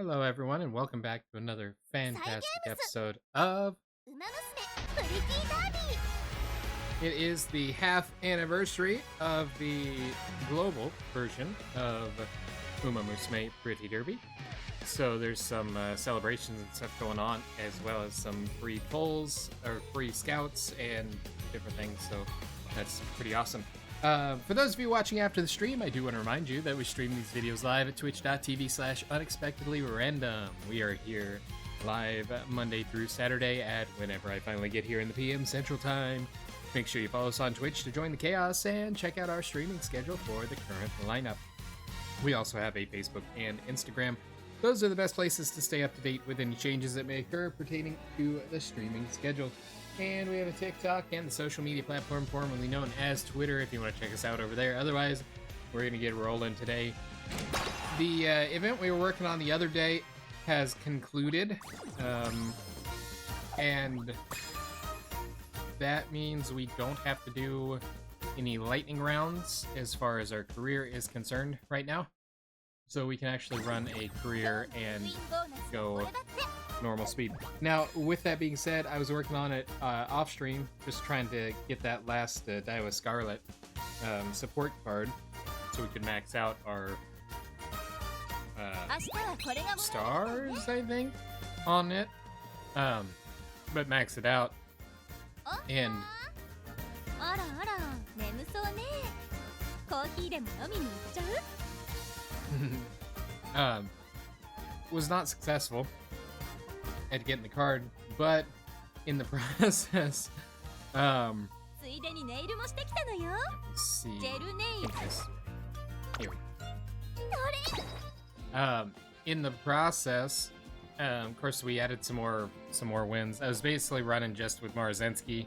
Hello, everyone, and welcome back to another fantastic episode of ウマ娘プリティーダービー It is the half anniversary of the global version of Umamusume Pretty Derby. So there's some celebrations and stuff going on, as well as some free polls or free scouts and different things. So that's pretty awesome. For those of you watching after the stream, I do want to remind you that we stream these videos live at twitch.tv/unexpectedlyrandom. We are here live Monday through Saturday at whenever I finally get here in the PM Central Time. Make sure you follow us on Twitch to join the chaos and check out our streaming schedule for the current lineup. We also have a Facebook and Instagram. Those are the best places to stay up to date with any changes that may occur pertaining to the streaming schedule. And we have a TikTok and the social media platform formerly known as Twitter if you want to check us out over there. Otherwise, we're going to get rolling today. The event we were working on the other day has concluded. And that means we don't have to do any lightning rounds as far as our career is concerned right now. So we can actually run a career and go normal speed. Now, with that being said, I was working on it off stream, just trying to get that last Daiwa Scarlet support card so we could max out our stars, I think, on it. But max it out. And was not successful at getting the card, but in the process, let's see. Here. In the process, of course, we added some more wins. I was basically running just with Marzensky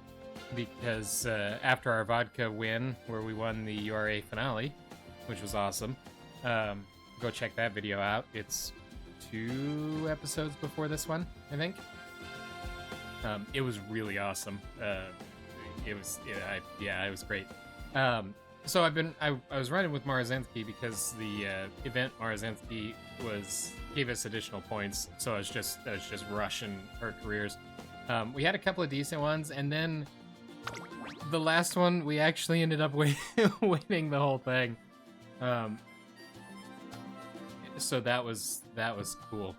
because after our vodka win, where we won the URA finale, which was awesome. Go check that video out. It's 2 episodes before this one, I think. It was really awesome. It was great. So I was running with Marzensky because the event Marzensky gave us additional points. So I was just rushing our careers. We had a couple of decent ones, and then the last one we actually ended up winning the whole thing. So that was cool.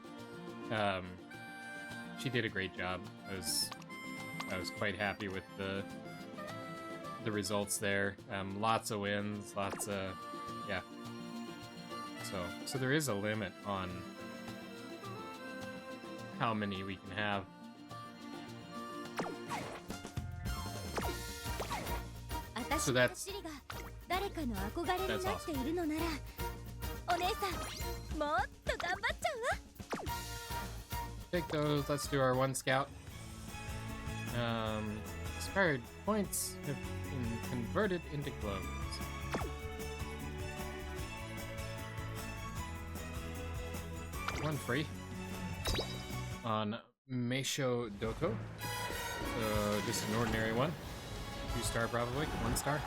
She did a great job. I was quite happy with the results there. Lots of wins, lots of yeah. So there is a limit on how many we can have. So that's awesome. Take those. Let's do our one scout. Expired points have been converted into globes. One free on Meisho Doko. Just an ordinary one. 2-star probably. 1-star.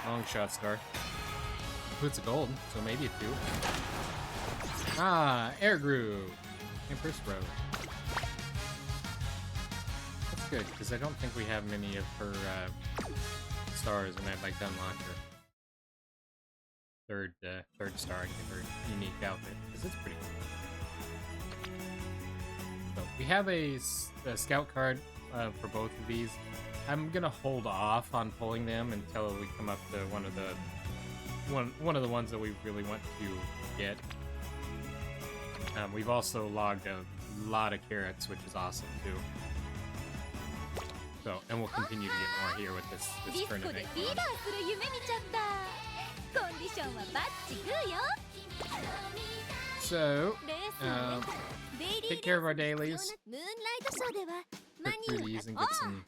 Long shot star. It's a gold, so maybe a 2. Air Groove. Empress Road. That's good, because I don't think we have many of her stars, and I'd like to unlock her third star and get her unique outfit, because it's pretty cool. So we have a scout card for both of these. I'm gonna hold off on pulling them until we come up to one of the ones that we really want to get. We've also logged a lot of carrots, which is awesome too. So, and we'll continue to get more here with this tournament. So, take care of our dailies. Click through these and get some.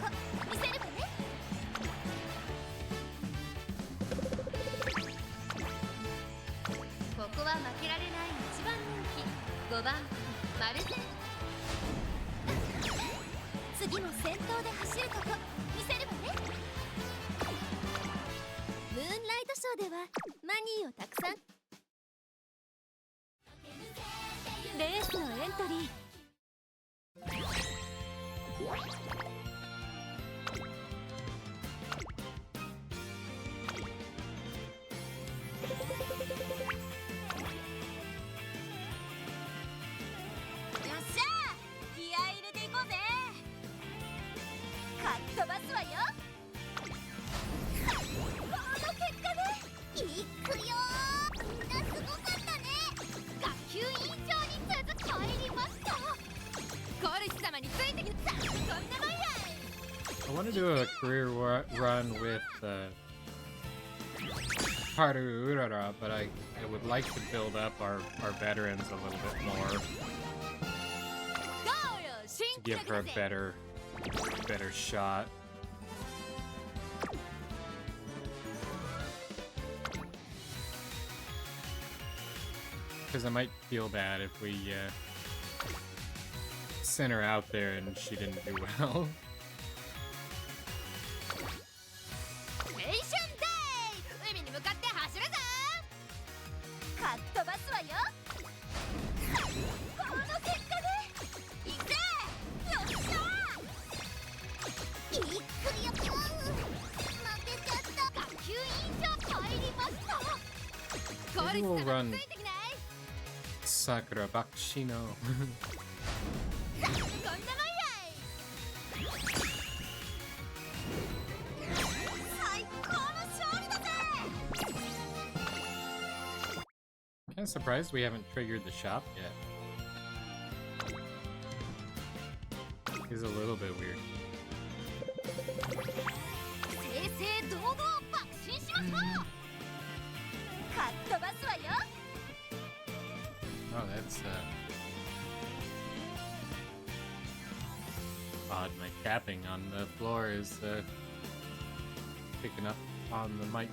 こ見せるわね。ここは負けられない一番人気5番マルゼン。次も先頭で走るとこ見せるわね。ムーンライトショーではマニーをたくさん。レースのエントリー。飛ばすわよ。この結果でいくよ。みんなすごかったね。学級委員長に続き入りました。コルシ様についてきた。とんでもない。 I want to do a career run with Haru Urara, but I would like to build up our veterans a little bit more to give her a better shot. Because I might feel bad if we sent her out there and she didn't do well. Maybe we'll run Sakura Bakshino. I'm kind of surprised we haven't triggered the shop yet. It's a little bit weird. Oh, that's odd. My tapping on the floor is picking up on the mic.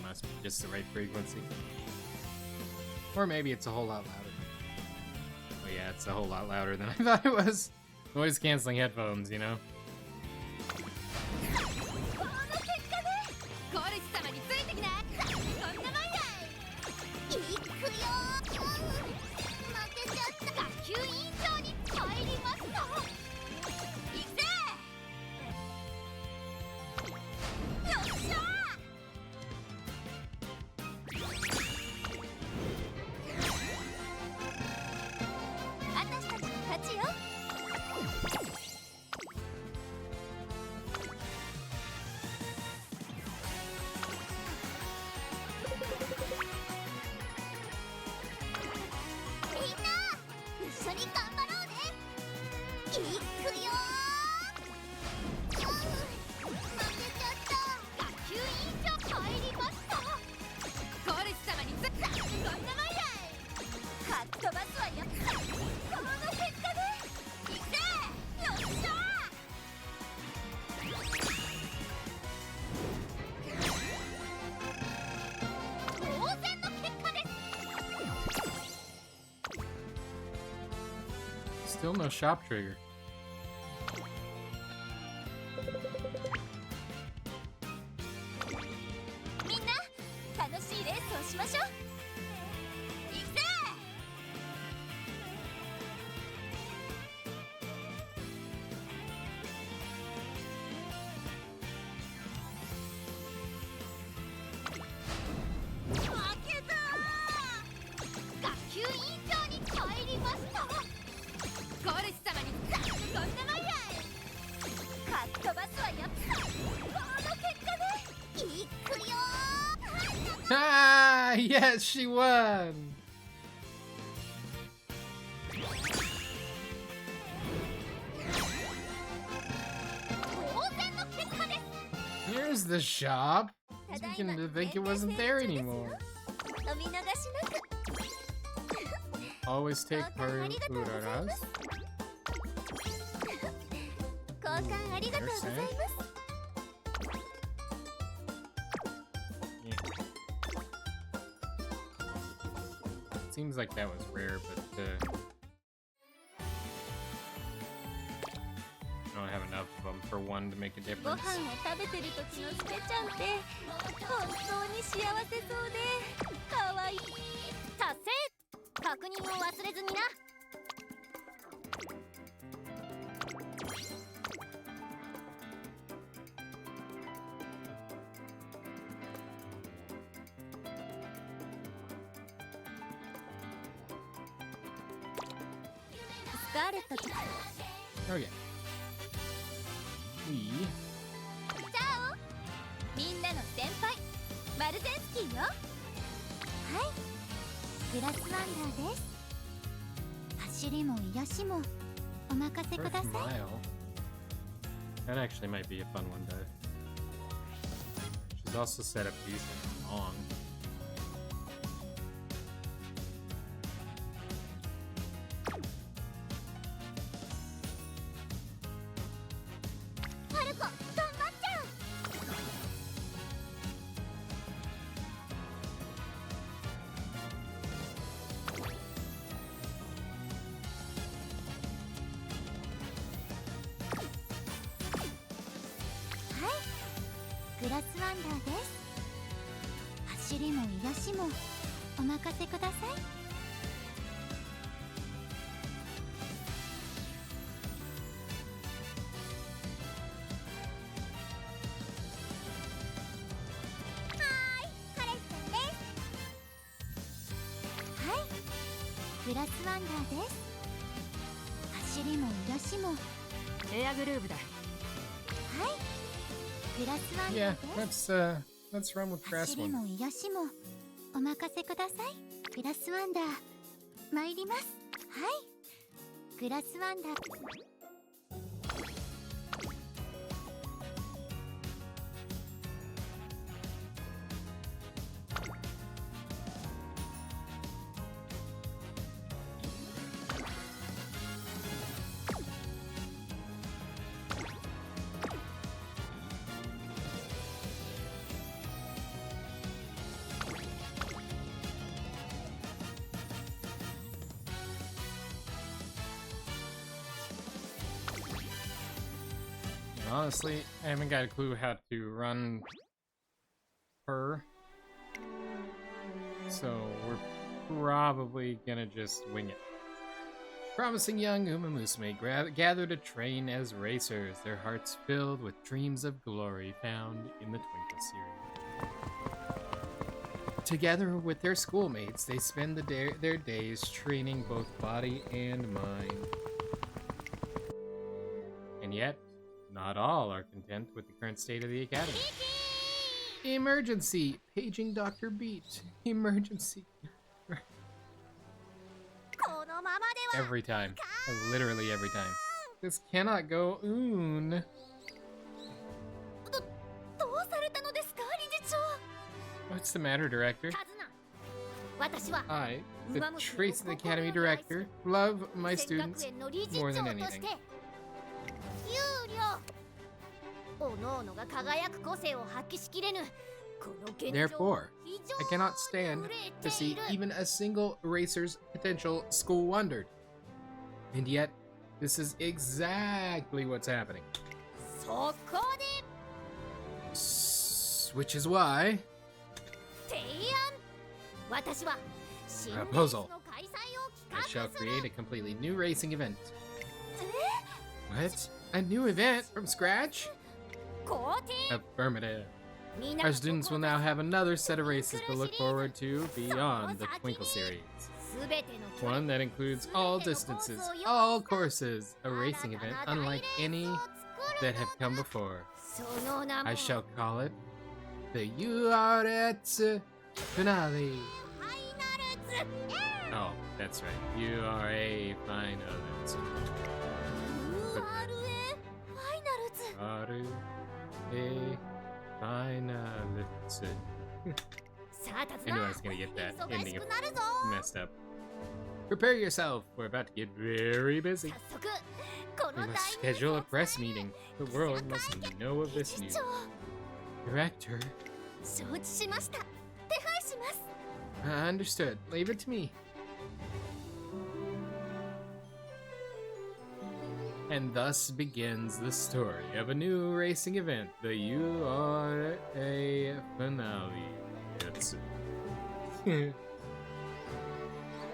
Must be just the right frequency. Or maybe it's a whole lot louder. Oh yeah, it's a whole lot louder than I thought it was. Noise canceling headphones, you know? Still no shop trigger. Ah, yes, she won. Here's the shop. I was beginning to think it wasn't there anymore. Always take her Uraras. 換ありがとうございます。 Seems like that was rare, but I don't have enough of them for one to make a ご飯を difference. 食べてる時のスケちゃんって本当に幸せそうで可愛い。達成。確認を忘れずにな。スカーレットと Okay. We チャオ。みんなの先輩マルゼンスキーよ。はい、グラスワンダーです。走りも癒しもお任せください。 First mile. That actually might be a fun one to. She's also set up decent long. ファルコ頑張っちゃう。はい、グラスワンダーです。走りも癒しもお任せください。グラスワンダーです。走りも癒しもエアグルーヴだ。はい、グラスワンダ Yeah, ーです。 let's run with 走 grass り one. も癒しもお任せください。グラスワンダー参ります。はい、グラスワンダー。Honestly, I haven't got a clue how to run her. So we're probably gonna just wing it. Promising young Umamusume gather to train as racers, their hearts filled with dreams of glory found in the Twinkle series. Together with their schoolmates, they spend their days training both body and mind. And yet, not all are content with the current state of the academy. Emergency! Paging Dr. Beat. Emergency. このままでは Every time. Literally every time. This cannot go on. どうされたのですか、理事長。 What's the matter, Director? カズナ、私は I, the Tracing Academy Director, love my students more than anything. 有料。おのおのが輝く個性を発揮しきれぬ。この現状 Therefore, I cannot stand to see even a single racer's potential school wandered. And yet, this is exactly what's happening. そこで Which is why 提案。私は新レースの Proposal. 開催を I 企 shall 画する。 create a completely new racing event. What? A new event from scratch? 肯定。 Affirmative. みんな Our students will now have another set of races to look forward to beyond the Twinkle series. すべての One that includes all distances, all courses, a racing event unlike any that have come before. その名も I shall call it the URETS Finale. ファイナルズ。 Oh, that's right. URA Finals. URA ファイナルズ。 RA Finals. さあ、タズ I knew I ナ、 was gonna get that 忙 ending しくなるぞ。 messed up. Prepare yourself. We're about to get very busy. 早速、この We must schedule a press meeting. The world must know of this news. Director. 承知しました。手配します。 Understood. Leave it to me. And thus begins the story of a new racing event, the URA finale. It's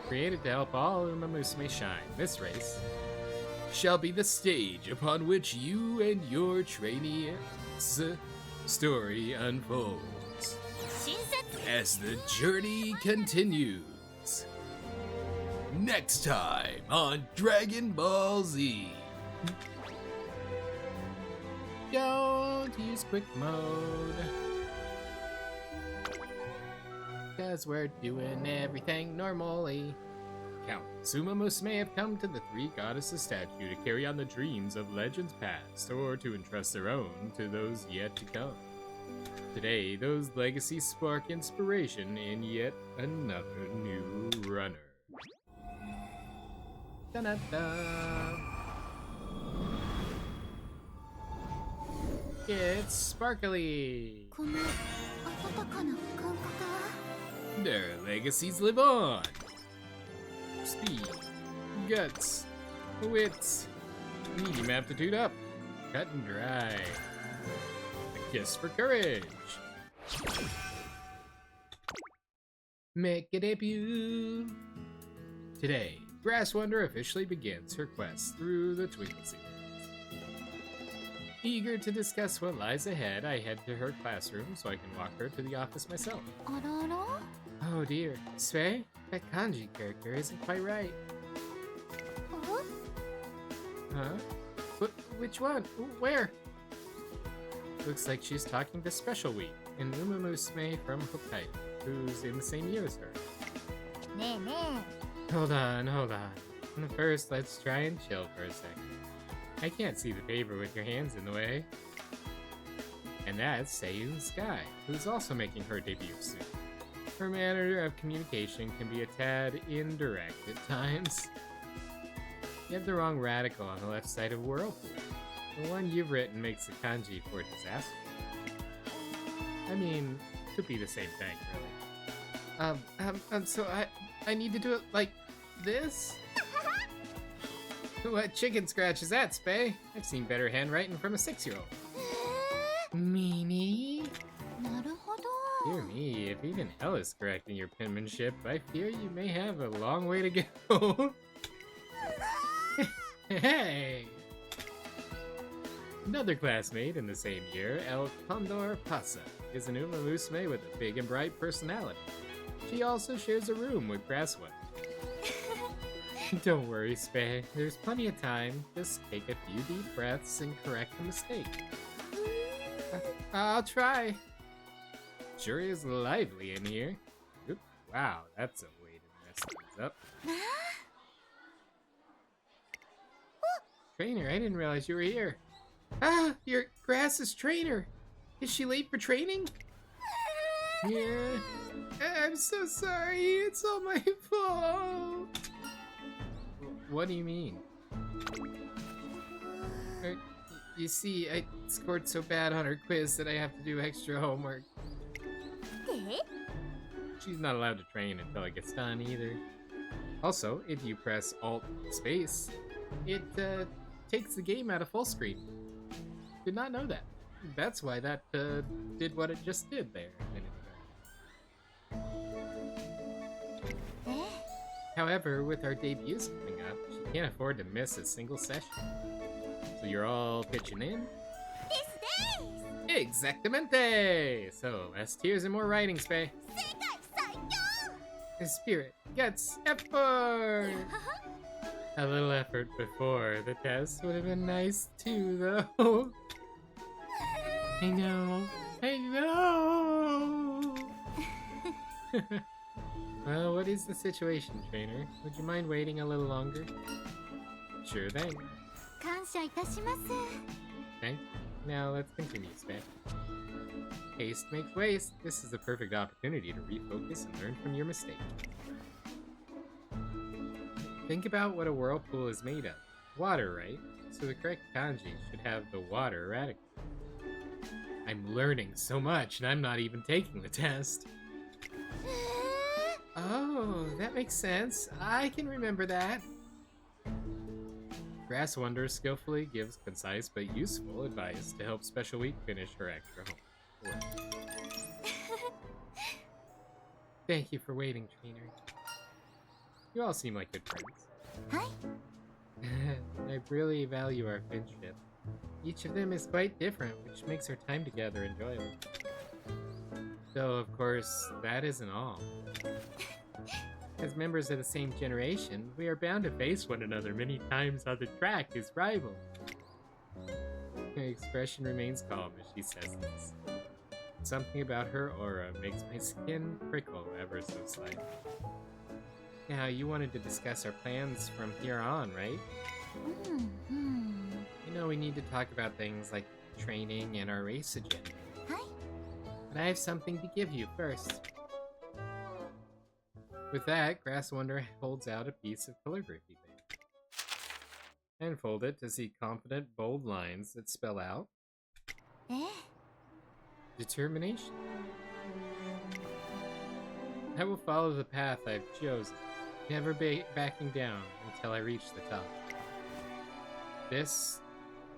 created to help all Umamusume shine. This race shall be the stage upon which you and your trainees' story unfolds. 新設 As the journey continues. Next time on Dragon Ball Z. Don't use quick mode. Cause we're doing everything normally. Countess Umamusume have come to the Three Goddesses statue to carry on the dreams of legends past, or to entrust their own to those yet to come. Today, those legacies spark inspiration in yet another new runner. Da-da-da. It's sparkly. この温かな感覚は Their legacies live on. Speed, guts, wits, medium aptitude up, cut and dry. A kiss for courage. Make a debut. Today, Grass Wonder officially begins her quest through the Twinkle Series. Eager to discuss what lies ahead, I head to her classroom so I can walk her to the office myself. あらら Oh dear, Sway? That kanji character isn't quite right. Huh? Which one? Where? Looks like she's talking to Special Week, an Umamusume from Hokkaido, who's in the same year as her. ねえね Hold on. First, let's try and chill for a second. I can't see the paper with your hands in the way. And that's Seiyun Sky, who's also making her debut soon. Her manner of communication can be a tad indirect at times. You have the wrong radical on the left side of Whirlpool. The one you've written makes the kanji for disaster. I mean, could be the same thing, really. So I need to do it like this? What chicken scratch is that, Spay? I've seen better handwriting from a 6-year-old. え Meanie? なるほど Dear me, if even hell is correcting your penmanship, I fear you may have a long way to go. Hey! Another classmate in the same year, El Condor Pasa, is an Umamusume with a big and bright personality. She also shares a room with Grasswood. Don't worry, Spay. There's plenty of time. Just take a few deep breaths and correct the mistake. I'll try. Sure is lively in here. Oop, wow, that's a way to mess things up. Trainer, I didn't realize you were here. Ah, you're Grass's trainer. Is she late for training? Yeah. I'm so sorry. It's all my fault. What do you mean? You see, I scored so bad on her quiz that I have to do extra homework. で She's not allowed to train until it gets done either. Also, if you press Alt Space, it takes the game out of full screen. Did not know that. That's why that did what it just did there a minute ago. え However, with our debuts coming up, she can't afford to miss a single session. So you're all pitching in? ですです Exactamente! So, less tears and more writing, Spay. 世界最強 Spirit, guts, effort! A little effort before the test would have been nice too, though. I know. Well, what is the situation, trainer? Would you mind waiting a little longer? Sure thing. 感謝いたします Okay, now let's continue, Spay. Haste makes waste. This is the perfect opportunity to refocus and learn from your mistake. Think about what a whirlpool is made of. Water, right? So the correct kanji should have the water eradicated. I'm learning so much, and I'm not even taking the test. Oh, that makes sense. I can remember that. Grass Wonder skillfully gives concise but useful advice to help Special Week finish her extra homework. Thank you for waiting, trainer. You all seem like good friends. Hi. I really value our friendship. Each of them is quite different, which makes our time together enjoyable. Though, of course, that isn't all. As members of the same generation, we are bound to face one another many times on the track as rivals. Her expression remains calm as she says this. Something about her aura makes my skin prickle ever so slightly. Now, you wanted to discuss our plans from here on, right? You know we need to talk about things like training and our race agenda. Hi. But I have something to give you first. With that, Grass Wonder holds out a piece of calligraphy paper. I unfold it to see confident, bold lines that spell out determination. I will follow the path I've chosen, never backing down until I reach the top. This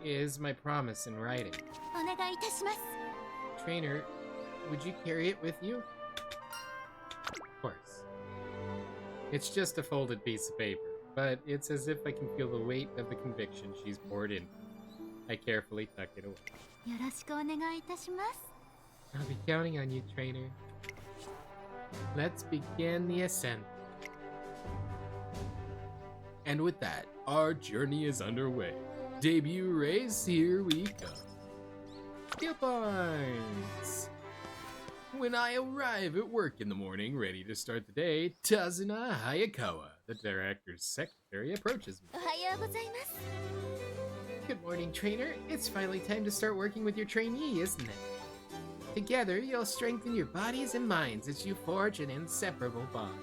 is my promise in writing. Trainer, would you carry it with you? Of course. It's just a folded piece of paper, but it's as if I can feel the weight of the conviction she's poured in. I carefully tuck it away. I'll be counting on you, trainer. Let's begin the ascent. And with that, our journey is underway. Debut race, here we come. Skill points! When I arrive at work in the morning, ready to start the day, Tazuna Hayakawa, the director's secretary, approaches me. Good morning, trainer. It's finally time to start working with your trainee, isn't it? Together, you'll strengthen your bodies and minds as you forge an inseparable bond.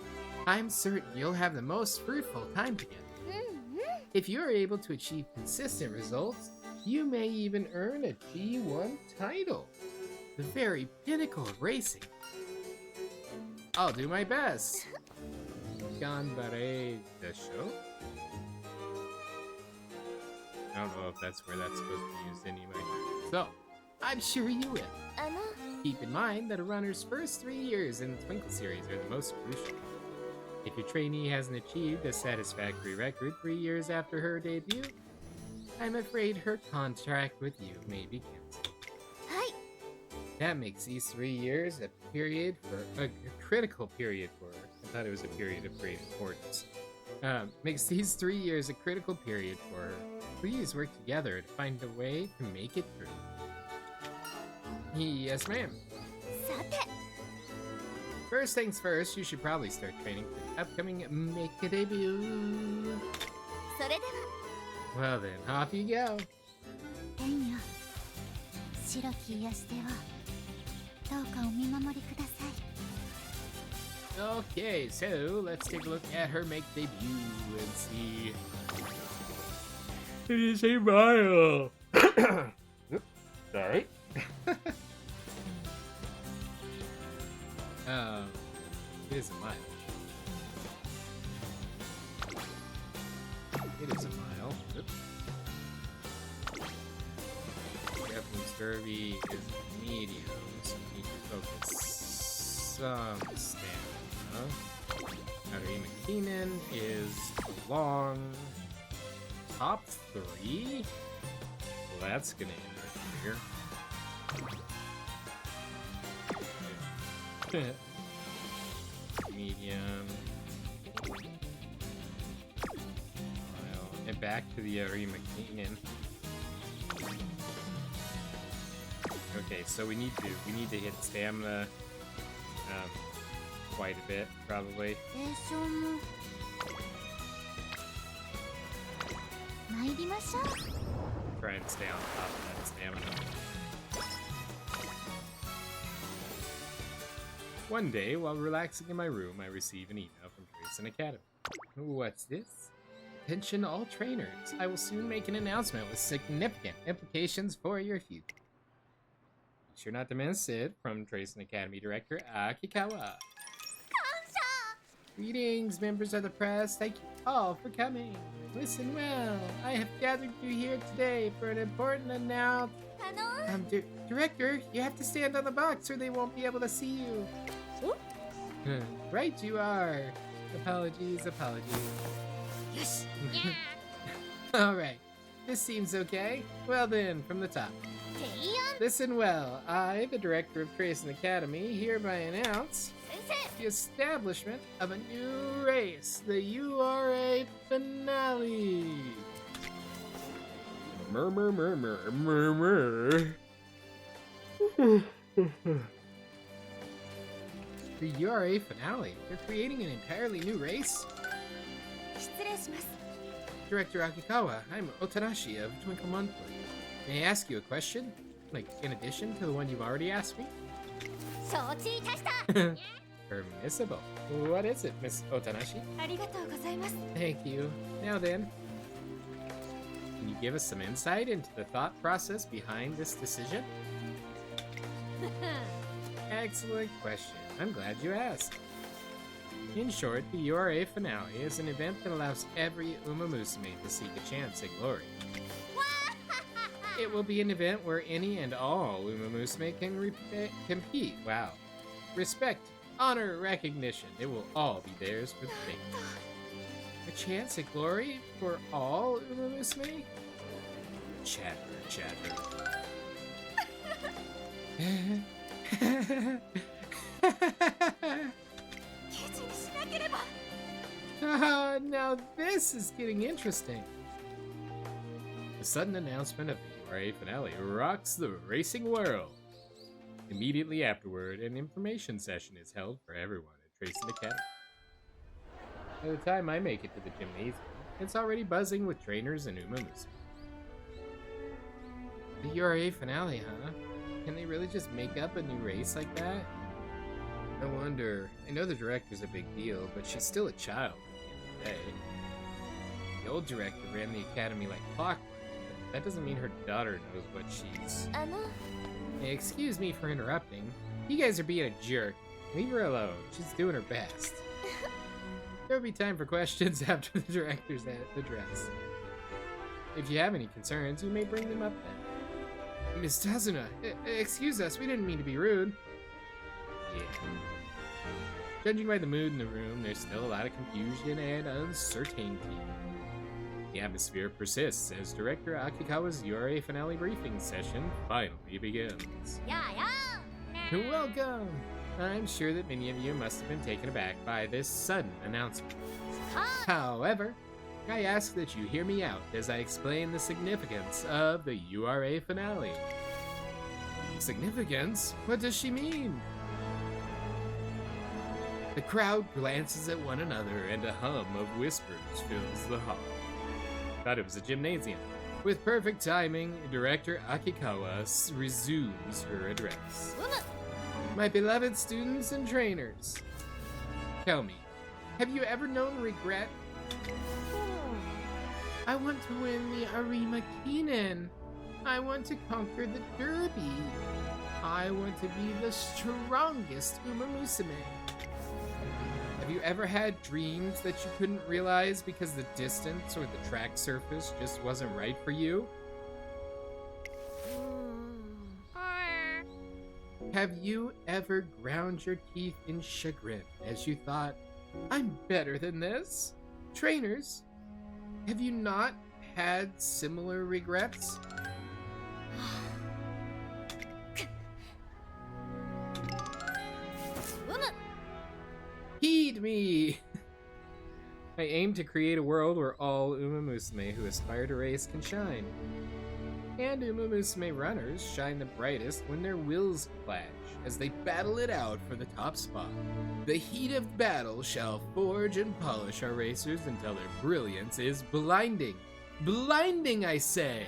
I'm certain you'll have the most fruitful time together. If you're able to achieve consistent results, you may even earn a G1 title. The very pinnacle of racing. I'll do my best. Ganbare desho? I don't know if that's where that's supposed to be used anyway. So, I'm sure you will. Keep in mind that a runner's first 3 years in the Twinkle series are the most crucial. If your trainee hasn't achieved a satisfactory record 3 years after her debut, I'm afraid her contract with you may be canceled. That makes these 3 years a critical period for her. I thought it was a period of great importance. Makes these 3 years a critical period for her. Please work together to find a way to make it through. Yes, ma'am. First things first, you should probably start training for the upcoming Make a Debut. Well then, off you go. Okay, so let's take a look at her Make Debut and see. It is a mile. Oops, sorry. It is a mile. It is a mile. Oops. Japanese Derby is medium, so we need to focus some stamina. Naruhime Keenan is long. Top 3? Well, that's gonna end our career. Medium. And back to the Arima Keenan. Okay, so we need to hit stamina quite a bit, probably. Try and stay on top of that stamina. One day, while relaxing in my room, I receive an email from Grayson Academy. What's this? Attention all trainers. I will soon make an announcement with significant implications for your future. Be sure not to miss it, from Tracing Academy Director Akikawa. Greetings, members of the press. Thank you all for coming. Listen well. I have gathered you here today for an important announcement. Director, you have to stand on the box or they won't be able to see you. Right you are. Apologies. Yes. Alright, this seems okay. Well then, from the top. Listen well, I, the director of Tracing Academy, hereby announce the establishment of a new race, the URA finale. Murmur. The URA finale? They're creating an entirely new race? Director Akikawa, I'm Otanashi of Twinkle Monthly. May I ask you a question? Like, in addition to the one you've already asked me? Permissible. What is it, Miss Otanashi? Thank you. Now then, can you give us some insight into the thought process behind this decision? Excellent question. I'm glad you asked. In short, the URA finale is an event that allows every Umamusume to seek a chance at glory. It will be an event where any and all Umamusume can compete. Wow. Respect, honor, recognition. It will all be theirs for the taking. A chance at glory for all Umamusume? Chatter. Now this is getting interesting. The sudden announcement of the URA finale rocks the racing world. Immediately afterward, an information session is held for everyone at Tracing Academy. By the time I make it to the gymnasium, it's already buzzing with trainers and Umamusume. The URA finale, huh? Can they really just make up a new race like that? No wonder. I know the director's a big deal, but she's still a child at the end of the day. The old director ran the academy like clockwork, but that doesn't mean her daughter knows what she's... Hey, excuse me for interrupting. You guys are being a jerk. Leave her alone. She's doing her best. There'll be time for questions after the director's address. If you have any concerns, you may bring them up then. Miss Tazuna, excuse us, we didn't mean to be rude. Yeah. Judging by the mood in the room, there's still a lot of confusion and uncertainty. The atmosphere persists as Director Akikawa's URA finale briefing session finally begins. Welcome! I'm sure that many of you must have been taken aback by this sudden announcement. However, I ask that you hear me out as I explain the significance of the URA finale. Significance? What does she mean? The crowd glances at one another and a hum of whispers fills the hall. Thought it was a gymnasium. With perfect timing, Director Akikawa resumes her address. My beloved students and trainers, tell me, have you ever known regret? I want to win the Arima Kinen. I want to conquer the Derby. I want to be the strongest Umamusume. Have you ever had dreams that you couldn't realize because the distance or the track surface just wasn't right for you? Have you ever ground your teeth in chagrin as you thought, I'm better than this? Trainers, have you not had similar regrets? Heed me! I aim to create a world where all Umamusume who aspire to race can shine. And Umamusume runners shine the brightest when their wills clash, as they battle it out for the top spot. The heat of battle shall forge and polish our racers until their brilliance is blinding. Blinding, I say!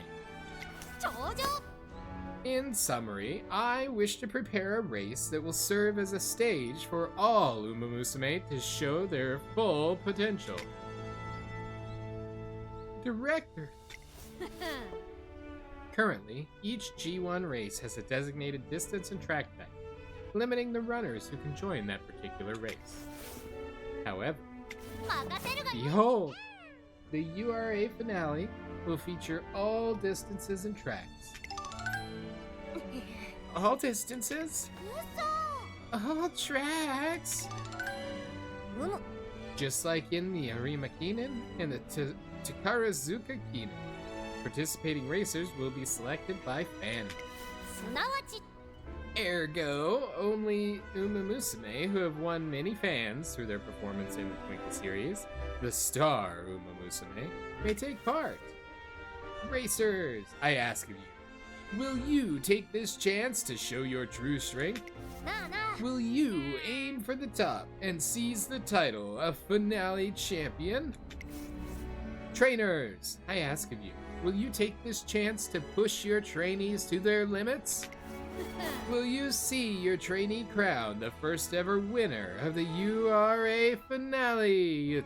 In summary, I wish to prepare a race that will serve as a stage for all Umamusume to show their full potential. Director! Currently, each G1 race has a designated distance and track type, limiting the runners who can join that particular race. However, behold, the URA finale will feature all distances and tracks. All distances? All tracks? Just like in the Arima Kinen and the Takarazuka Kinen, participating racers will be selected by fans. Ergo, only Umamusume, who have won many fans through their performance in the Twinkle series, the star Umamusume, may take part. Racers, I ask of you, will you take this chance to show your true strength? Will you aim for the top and seize the title of finale champion? Trainers, I ask of you, will you take this chance to push your trainees to their limits? Will you see your trainee crowned the first ever winner of the URA finale?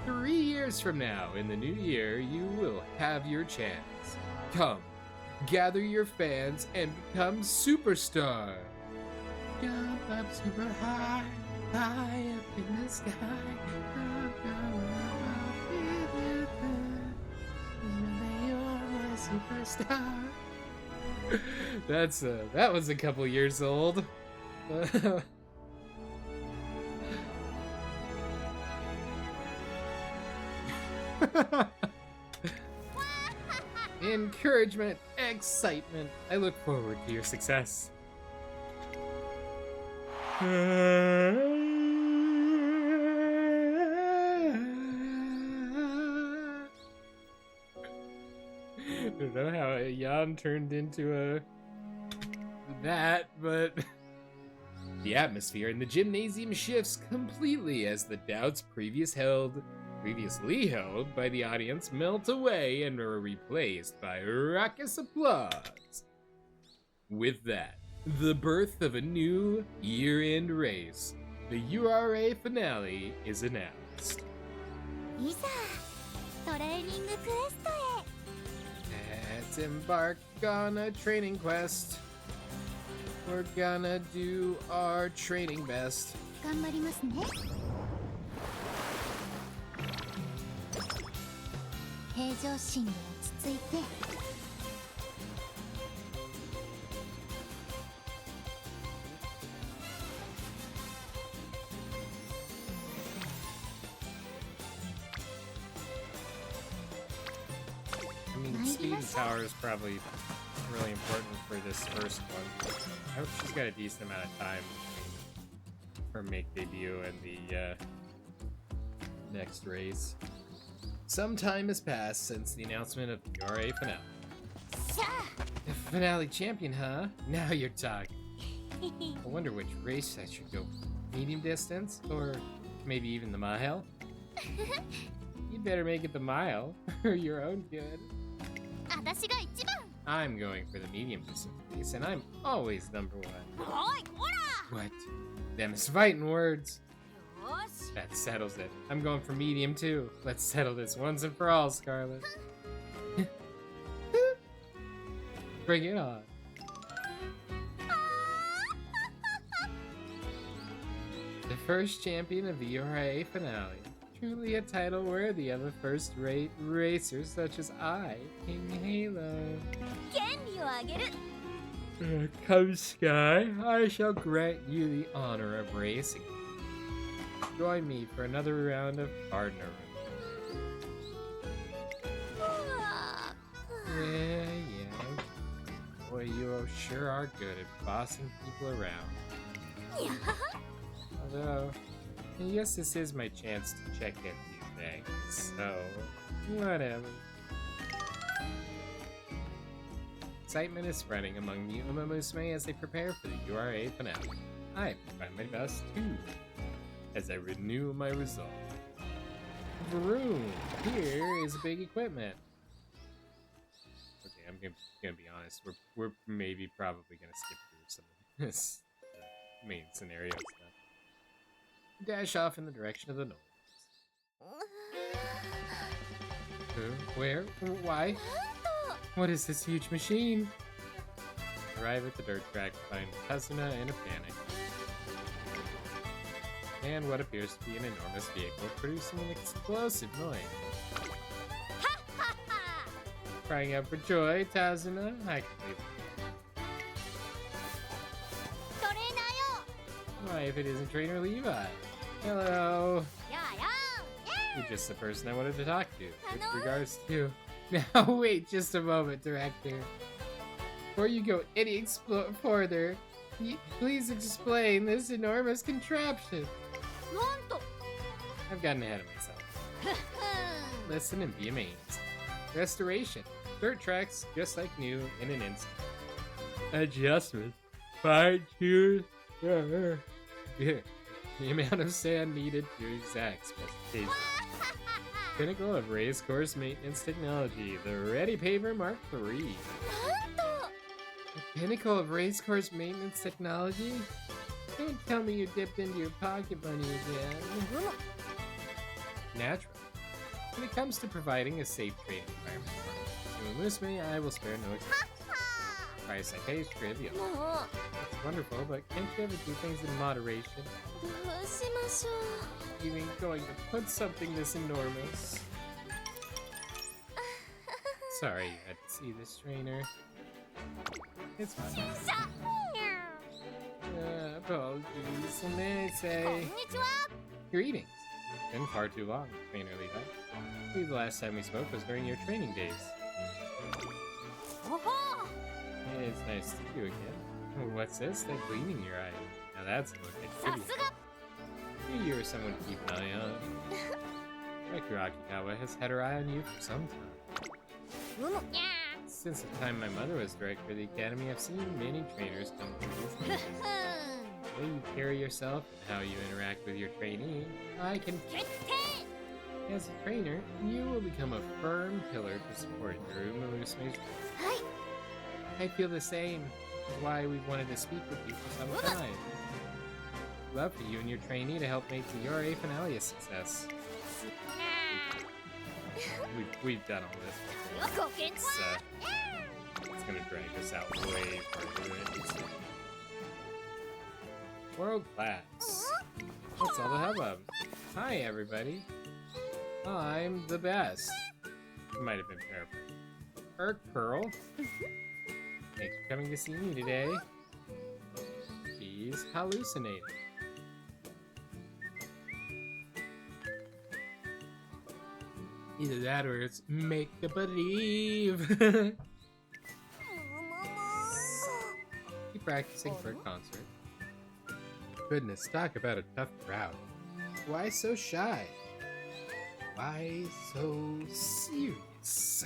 3 years from now, in the new year, you will have your chance. Come, gather your fans and become superstar. Jump up super high, high up in the sky. Superstar. That was a couple years old. Encouragement, excitement. I look forward to your success. I don't know how a yawn turned into that, but the atmosphere in the gymnasium shifts completely as the doubts previously held by the audience melt away and are replaced by raucous applause. With that, the birth of a new year-end race, the URA finale, is announced. Let's embark on a training quest. We're gonna do our training best. 頑張りますね。平常心で落ち着いて。I mean, speed and power is probably really important for this first one. I hope she's got a decent amount of time between her make debut and the next race. Some time has passed since the announcement of the URA finale. The finale champion, huh? Now you're talking. I wonder which race I should go. Medium distance? Or maybe even the mile? You'd better make it the mile for your own good. 私が一番。 I'm going for the medium distance race, and I'm always number one. おい、こら。 What? Them's fighting words. よし。 That settles it. I'm going for medium too. Let's settle this once and for all, Scarlet. Bring it on. The first champion of the URA finale. Truly a title worthy of a first-rate racer such as I, King Halo. 権利をあげる。 Come, Sky. I shall grant you the honor of racing. Join me for another round of partner. Yeah. Boy, you sure are good at bossing people around. Although, I guess this is my chance to check in with you things, so whatever. Excitement is spreading among the Umamusume as they prepare for the URA finale. I try my best too, as I renew my resolve. Vroom! Here is big equipment. Okay, I'm gonna be honest. We're maybe probably gonna skip through some of this main scenario stuff. Dash off in the direction of the north. Who? Where? Why? What is this huge machine? Arrive at the dirt track, find Kazuna in a panic. And what appears to be an enormous vehicle producing an explosive noise. Crying out for joy, Tazuna. I can believe it. Why, if it isn't Trainer Levi? Hello. You're just the person I wanted to talk to. With regards to... Now, wait just a moment, Director. Before you go any further, please explain this enormous contraption. I've gotten ahead of myself. Listen and be amazed. Restoration. Dirt tracks, just like new, in an instant. Adjustment. Fine-tune. The amount of sand needed to exact specifications. Pinnacle of race course maintenance technology, the Ready Paver Mark III. The pinnacle of race course maintenance technology? Don't tell me you dipped into your pocket money again. Natural. When it comes to providing a safe training environment for Umamusume, I will spare no expense. Price I pay is trivial. It's wonderful, but can't you ever do things in moderation? You ain't going to put something this enormous. Sorry you had to see this, trainer. It's fine. Apologies. And may I say... Greetings. It's been far too long, Trainer Levi. I believe the last time we spoke was during your training days. Hey, it's nice to see you again. What's this? That gleam in your eye. Now that's a look at kitty. Knew you were someone to keep an eye on. Director Akikawa has had her eye on you for some time. Since the time my mother was director of the academy, I've seen many trainers come from these meetings. The way you carry yourself and how you interact with your trainee, I can... As a trainer, you will become a firm pillar to support your Umamusume's. I feel the same, which is why we've wanted to speak with you for some time. I'd love for you and your trainee to help make the URA finale a success. We've done all this before. It's gonna drag us out way further. World class. What's all the hubbub? Hi, everybody. I'm the best. Might have been paraphrased. Pearl. Thanks for coming to see me today. He's hallucinating. Either that or it's make a believe. Keep practicing for a concert. Goodness, talk about a tough crowd. Why so shy? Why so serious?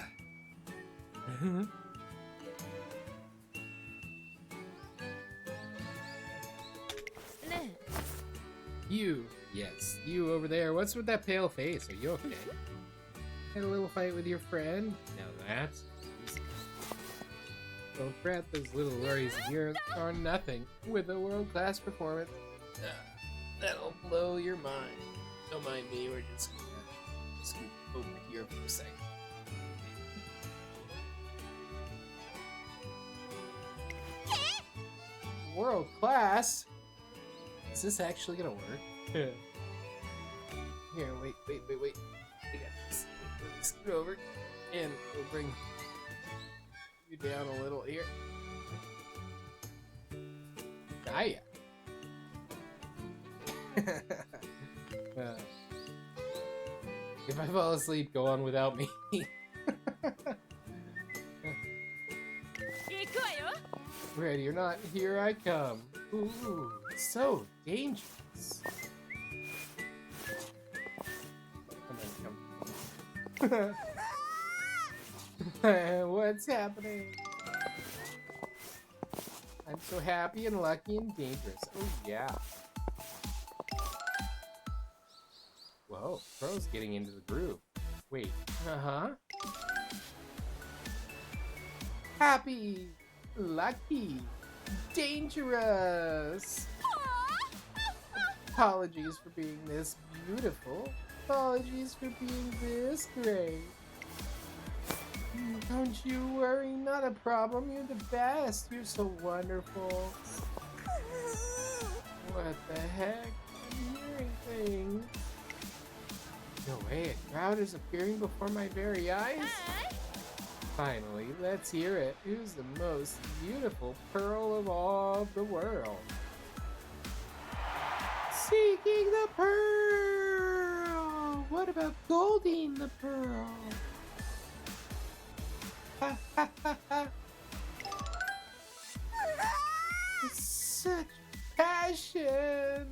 You, yes, you over there. What's with that pale face? Are you okay? Had a little fight with your friend? Now that's easy. Don't fret, those little worries of yours are nothing with a world-class performance. That'll blow your mind. Don't mind me, we're just gonna scoot over here for a second. World-class? Is this actually gonna work? Here, wait. We got this. Scoot over, and we'll bring you down a little here. Hiya. If I fall asleep, go on without me. Ready or not, here I come. Ooh, so dangerous. Come on. What's happening? I'm so happy and lucky and dangerous. Oh yeah. Whoa, Pro's getting into the groove. Wait, happy, lucky, dangerous. Apologies for being this beautiful. apologies for being this great. Don't you worry, not a problem. You're the best. You're so wonderful. What the heck? I'm hearing things. No way, a crowd is appearing before my very eyes? Finally, let's hear it. Who's the most beautiful pearl of all the world? Seeking the pearl! What about Golding the pearl? Ha ha ha ha! Such passion!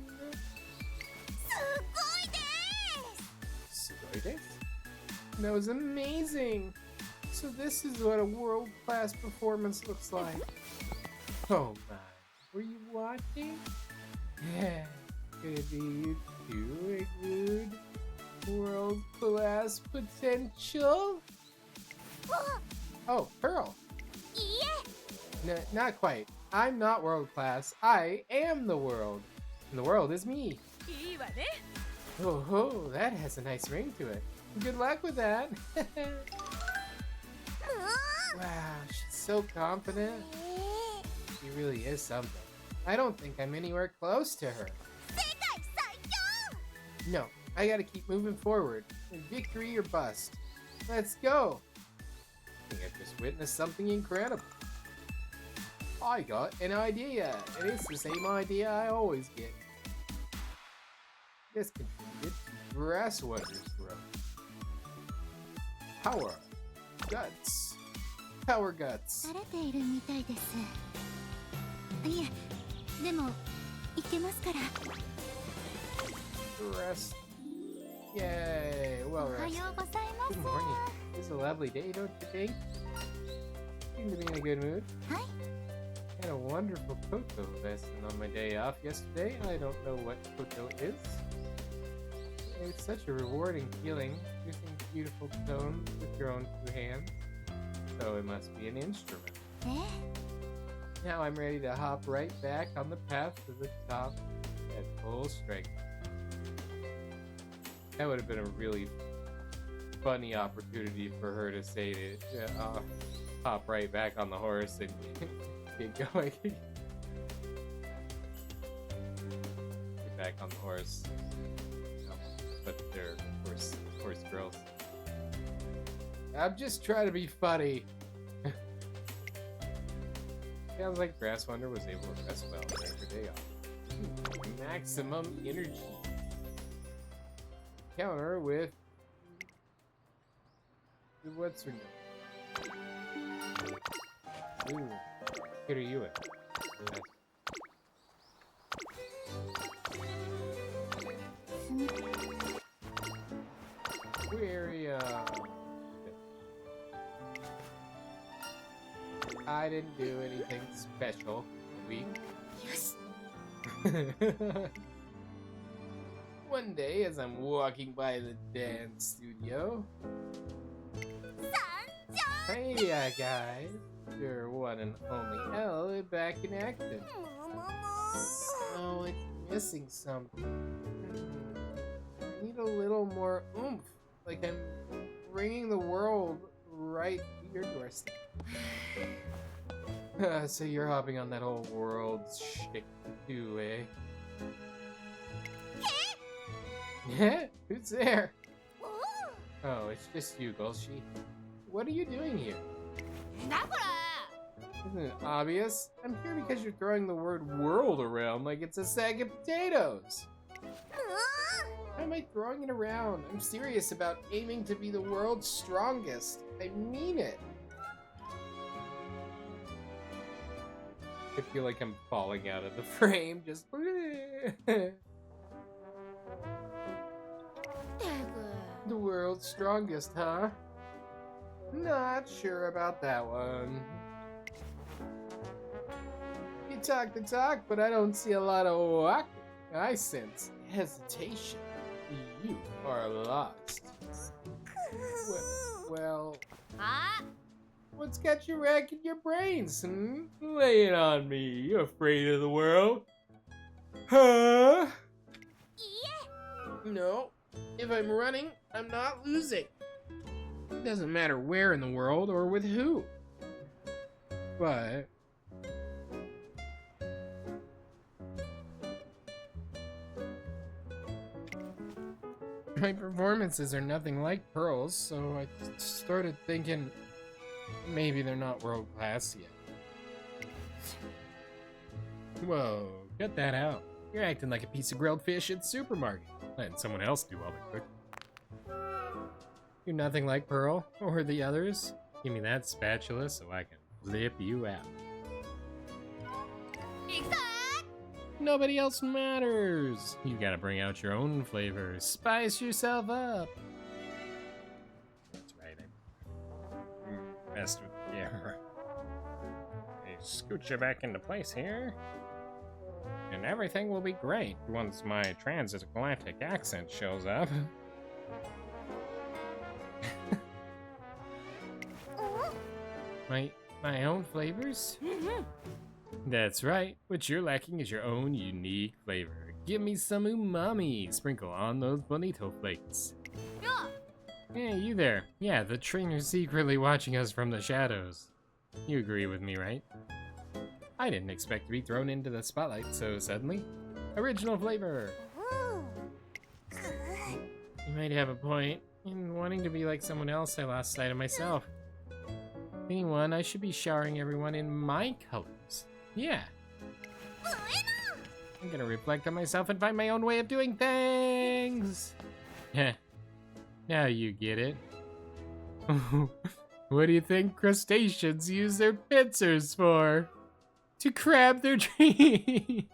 That was amazing! So this is what a world-class performance looks like. Oh my, were you watching? Yeah, could it be you too, Iglude? World-class potential? Oh, Pearl! No, not quite. I'm not world-class. I am the world. And the world is me. Oh ho, that has a nice ring to it. Good luck with that. Wow, she's so confident. She really is something. I don't think I'm anywhere close to her. No, I gotta keep moving forward. Victory or bust. Let's go. I think I just witnessed something incredible. I got an idea, and it's the same idea I always get. This contributed to Grass Wonder's growth. Power. Guts. Power guts. 慣れているみたいです。いえ、でもいけますから。Rest. Yay. Well おは rested. ようございます。 Good morning. This is a lovely day, don't you think? Seem to be in a good mood. はい。 Had a wonderful Koto lesson on my day off yesterday. I don't know what Koto is. It's such a rewarding feeling, using beautiful tones with your own two hands. So it must be an instrument. え？ Now I'm ready to hop right back on the path to the top at full strength. That would have been a really funny opportunity for her to say to hop right back on the horse and get going. Get back on the horse. But they're horse girls. I'm just trying to be funny. Sounds like Grass Wonder was able to rest well during her day off. Maximum energy. Counter with what's her name? Ooh, Kiryu. I didn't do anything special a week. Yes. One day, as I'm walking by the dance studio. Hey, guys. Your one and only L is back in action. Oh, it's missing something. I need a little more oomph. Like I'm bringing the world right to your doorstep. So you're hopping on that whole world shtick too, eh? Who's there? Oh, it's just you, Gulshi. What are you doing here? Isn't it obvious? I'm here because you're throwing the word world around like it's a sack of potatoes. Why am I throwing it around? I'm serious about aiming to be the world's strongest. I mean it. I feel like I'm falling out of the frame, just... The world's strongest, huh? Not sure about that one. You talk the talk, but I don't see a lot of walking. I sense hesitation. You are lost. Well... What's got you racking your brains, hmm? Lay it on me. You afraid of the world? Huh? No, If I'm running, I'm not losing. It doesn't matter where in the world or with who. But my performances are nothing like Pearl's, so I started thinking maybe they're not world class yet. Whoa, cut that out. You're acting like a piece of grilled fish at the supermarket. Letting someone else do all the cooking. You're nothing like Pearl or the others. Give me that spatula so I can flip you out. Nobody else matters. You gotta bring out your own flavors. Spice yourself up. That's right. I messed with the camera. Hey, scoot you back into place here. And everything will be great once my transatlantic accent shows up. My own flavors? That's right. What you're lacking is your own unique flavor. Give me some umami. Sprinkle on those bonito flakes. Hey, you there. Yeah, the trainer's secretly watching us from the shadows. You agree with me, right? I didn't expect to be thrown into the spotlight so suddenly. Original flavor. You might have a point. In wanting to be like someone else, I lost sight of myself. Anyone, I should be showering everyone in my colors. Yeah. I'm gonna reflect on myself and find my own way of doing things. Heh. Now you get it. What do you think crustaceans use their pincers for? To crab their dreams.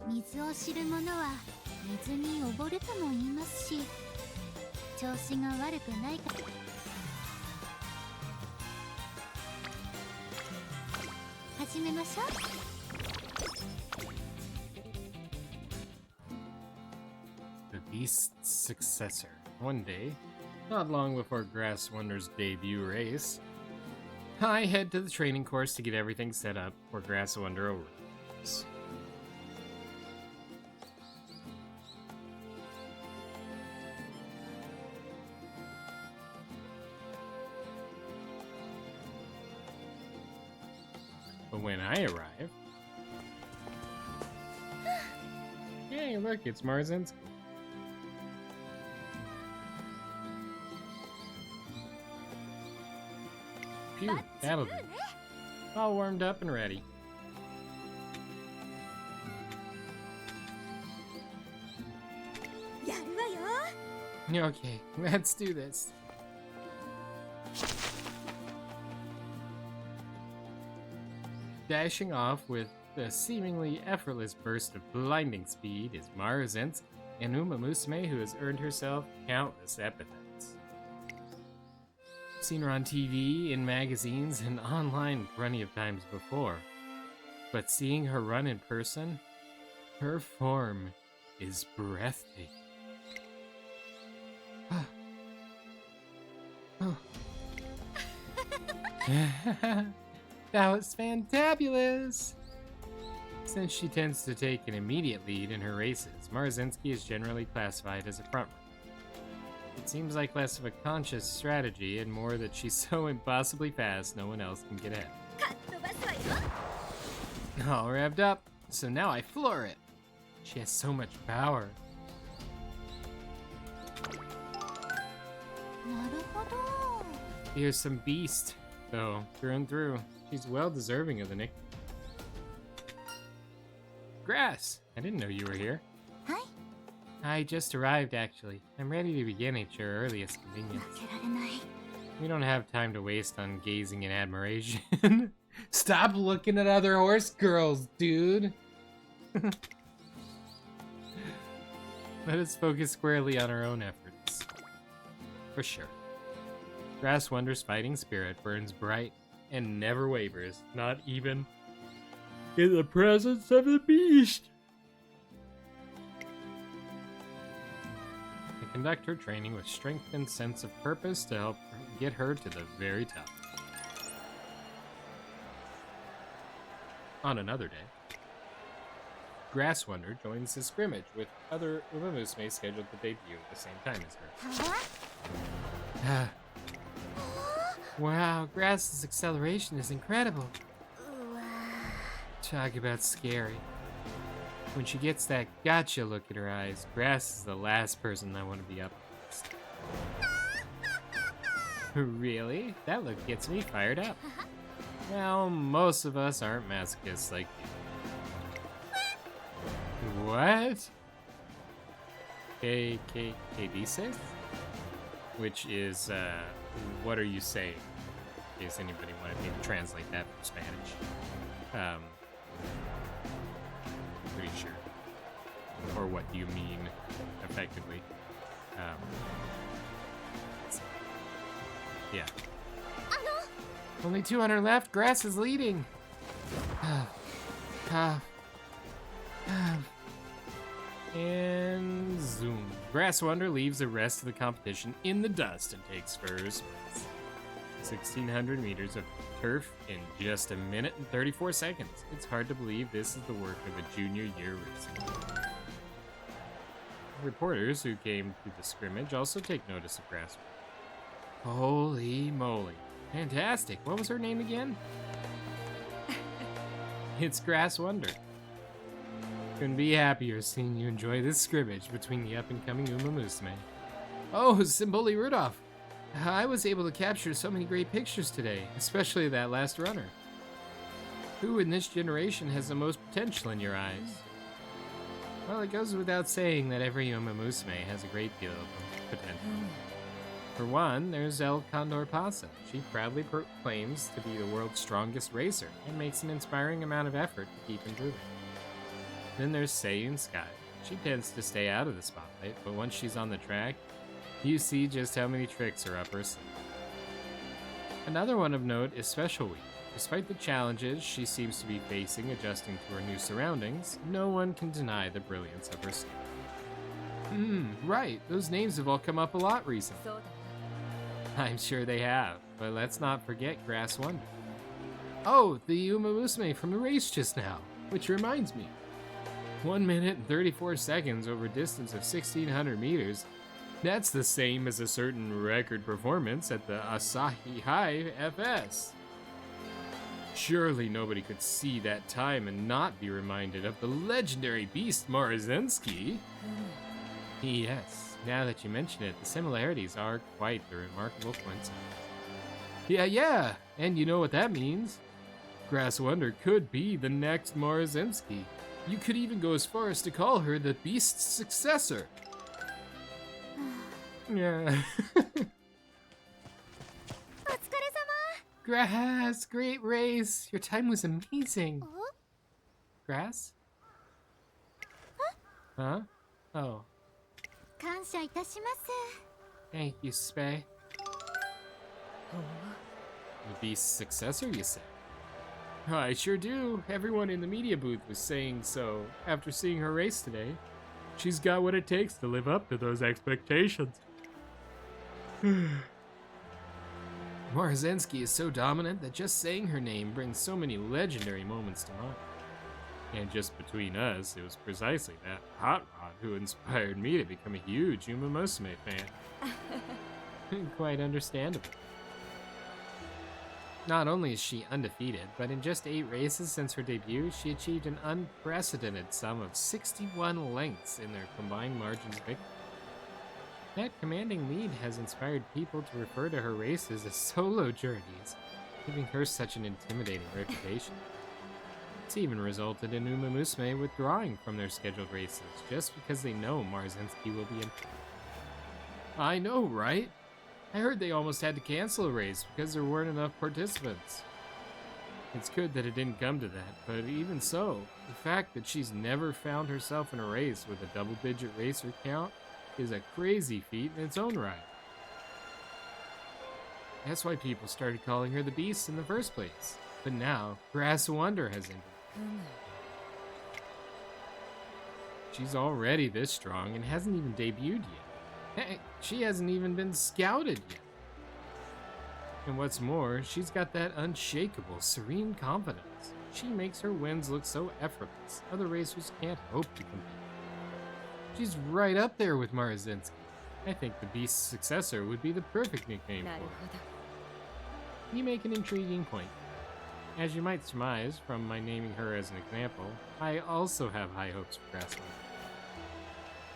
水を知る者は水に溺るとも言いますし、調子が悪くないか始めましょう。The Beast's successor. One day, not long before Grass Wonder's debut race, I head to the training course to get everything set up for Grass Wonder arrives. But when I arrive... Hey, look, it's Marzinski. Phew, that'll do. All warmed up and ready. Okay, let's do this. Dashing off with a seemingly effortless burst of blinding speed is Marzinski, an Umamusume who has earned herself countless epithets. I've seen her on TV, in magazines, and online plenty of times before. But seeing her run in person, her form is breathtaking. That was fantabulous! Since she tends to take an immediate lead in her races, Marzinski is generally classified as a frontrunner. It seems like less of a conscious strategy and more that she's so impossibly fast no one else can get ahead. All revved up, so now I floor it. She has so much power. Here's some beast, though, through and through. She's well deserving of the nickname. Grass, I didn't know you were here. Hi. I just arrived, actually. I'm ready to begin at your earliest convenience. We don't have time to waste on gazing in admiration. Stop looking at other horse girls, dude. Let us focus squarely on our own efforts. For sure. Grass Wonder's fighting spirit burns bright and never wavers, not even in the presence of the beast. I conduct her training with strength and sense of purpose to help get her to the very top. On another day, Grass Wonder joins the scrimmage with other Umamusume scheduled to debut at the same time as her. Huh? Wow, Grass's acceleration is incredible. Talk about scary. When she gets that gotcha look in her eyes, Grass is the last person I want to be up against. Really? That look gets me fired up. Well, most of us aren't masochists like you. What? KDC? Which is, what are you saying? In case anybody wanted me to translate that from Spanish. Pretty sure. Or what do you mean, effectively? Yeah. Only 200 left. Grass is leading. And zoom. Grass Wonder leaves the rest of the competition in the dust and takes first place. 1,600 meters of turf in just 1 minute and 34 seconds. It's hard to believe this is the work of a junior year racing. Reporters who came to the scrimmage also take notice of Grass Wonder. Holy moly. Fantastic. What was her name again? It's Grass Wonder. Couldn't be happier seeing you enjoy this scrimmage between the up-and-coming Umamusume. Oh, Simboli Rudolph. I was able to capture so many great pictures today, especially that last runner. Who in this generation has the most potential in your eyes? Well, it goes without saying that every Umamusume has a great deal of potential. For one, there's El Condor Pasa. She proudly proclaims to be the world's strongest racer and makes an inspiring amount of effort to keep improving. Then there's Seiyun Sky. She tends to stay out of the spotlight, but once she's on the track, you see just how many tricks are up her sleeve. Another one of note is Special Week. Despite the challenges she seems to be facing adjusting to her new surroundings, no one can deny the brilliance of her skill. Right. Those names have all come up a lot recently. I'm sure they have, but let's not forget Grass Wonder. Oh, the Umamusume from the race just now, which reminds me. 1 minute and 34 seconds over a distance of 1,600 meters. That's the same as a certain record performance at the Asahi High FS. Surely nobody could see that time and not be reminded of the legendary beast Marzensky. Yes, now that you mention it, the similarities are quite the remarkable coincidence. Yeah, and you know what that means. Grass Wonder could be the next Marzensky. You could even go as far as to call her the beast's successor. Yeah. Grass, great race. Your time was amazing. Grass? Huh? Oh. Thank you, Spay. The beast's successor, you say? I sure do. Everyone in the media booth was saying so after seeing her race today. She's got what it takes to live up to those expectations. Marzensky is so dominant that just saying her name brings so many legendary moments to mind. And just between us, it was precisely that hot rod who inspired me to become a huge Umamusume fan. Quite understandable. Not only is she undefeated, but in just 8 races since her debut, she achieved an unprecedented sum of 61 lengths in their combined margins of victory. That commanding lead has inspired people to refer to her races as solo journeys, giving her such an intimidating reputation. It's even resulted in Umamusume withdrawing from their scheduled races just because they know Marzensky will be in. I know, right? I heard they almost had to cancel a race because there weren't enough participants. It's good that it didn't come to that, but even so, the fact that she's never found herself in a race with a double-digit racer count is a crazy feat in its own right. That's why people started calling her the Beast in the first place. But now, Grass Wonder has entered. She's already this strong and hasn't even debuted yet. Hey, she hasn't even been scouted yet. And what's more, she's got that unshakable, serene confidence. She makes her wins look so effortless, other racers can't hope to compete. She's right up there with Marazinski. I think the Beast's successor would be the perfect nickname for her. You make an intriguing point. As you might surmise from my naming her as an example, I also have high hopes for Grassland.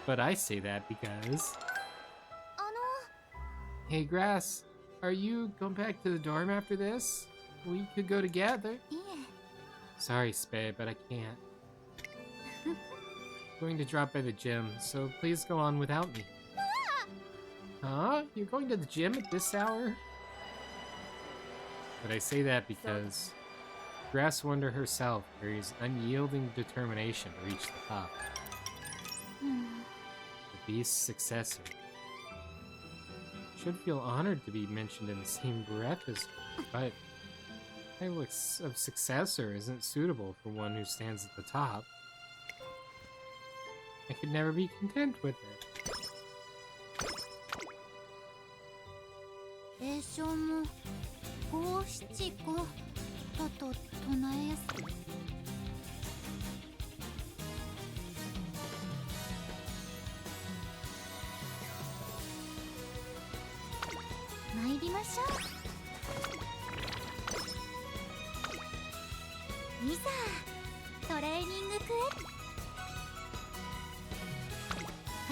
But I say that because... Hey, Grass, are you going back to the dorm after this? We could go together. Sorry, Spade, but I can't. Going to drop by the gym, so please go on without me. Huh? You're going to the gym at this hour? But I say that because Grass Wonder herself carries unyielding determination to reach the top. The Beast's successor. Should feel honored to be mentioned in the same breath as her, but the title of successor isn't suitable for one who stands at the top. I could never be content with it. 詠唱も五七五だと唱えやすい。参りましょう。いざトレーニング区へ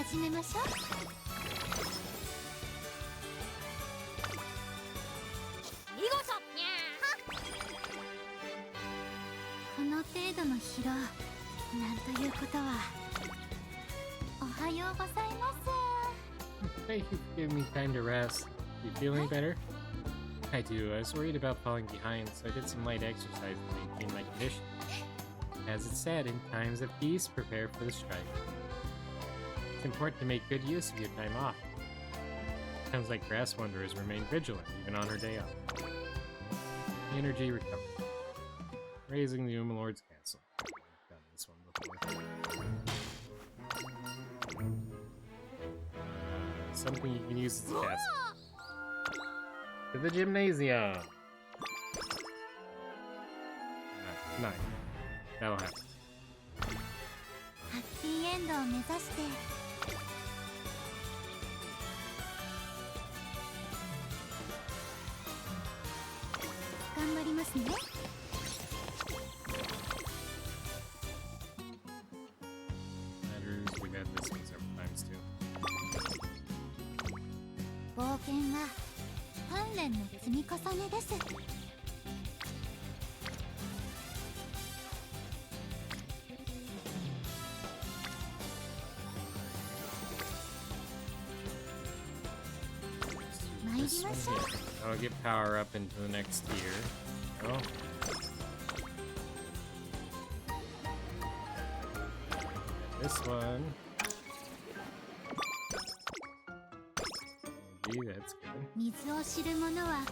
始めましょう。この程度の疲労、なんということは。おはようございます。 Thank you for giving me time to rest. You feeling better? I do. I was worried about falling behind, so I did some light exercise to maintain my condition. As it said, in times of peace, prepare for the strike. It's important to make good use of your time off. Sounds like Grass Wanderers remain vigilant, even on her day off. Energy recovery. Raising the Umalord's castle. I've done this one before. Something you can use as a castle. To the gymnasium! Nine. That'll happen. ハッピーエンドを目指して頑張りますね。Matters, we've had this one several times too. 冒険は鍛錬の積み重ねです。参りましょう。 I'll get power up into the next tier. Oh. This one. Gee, that's good. 水を知る者は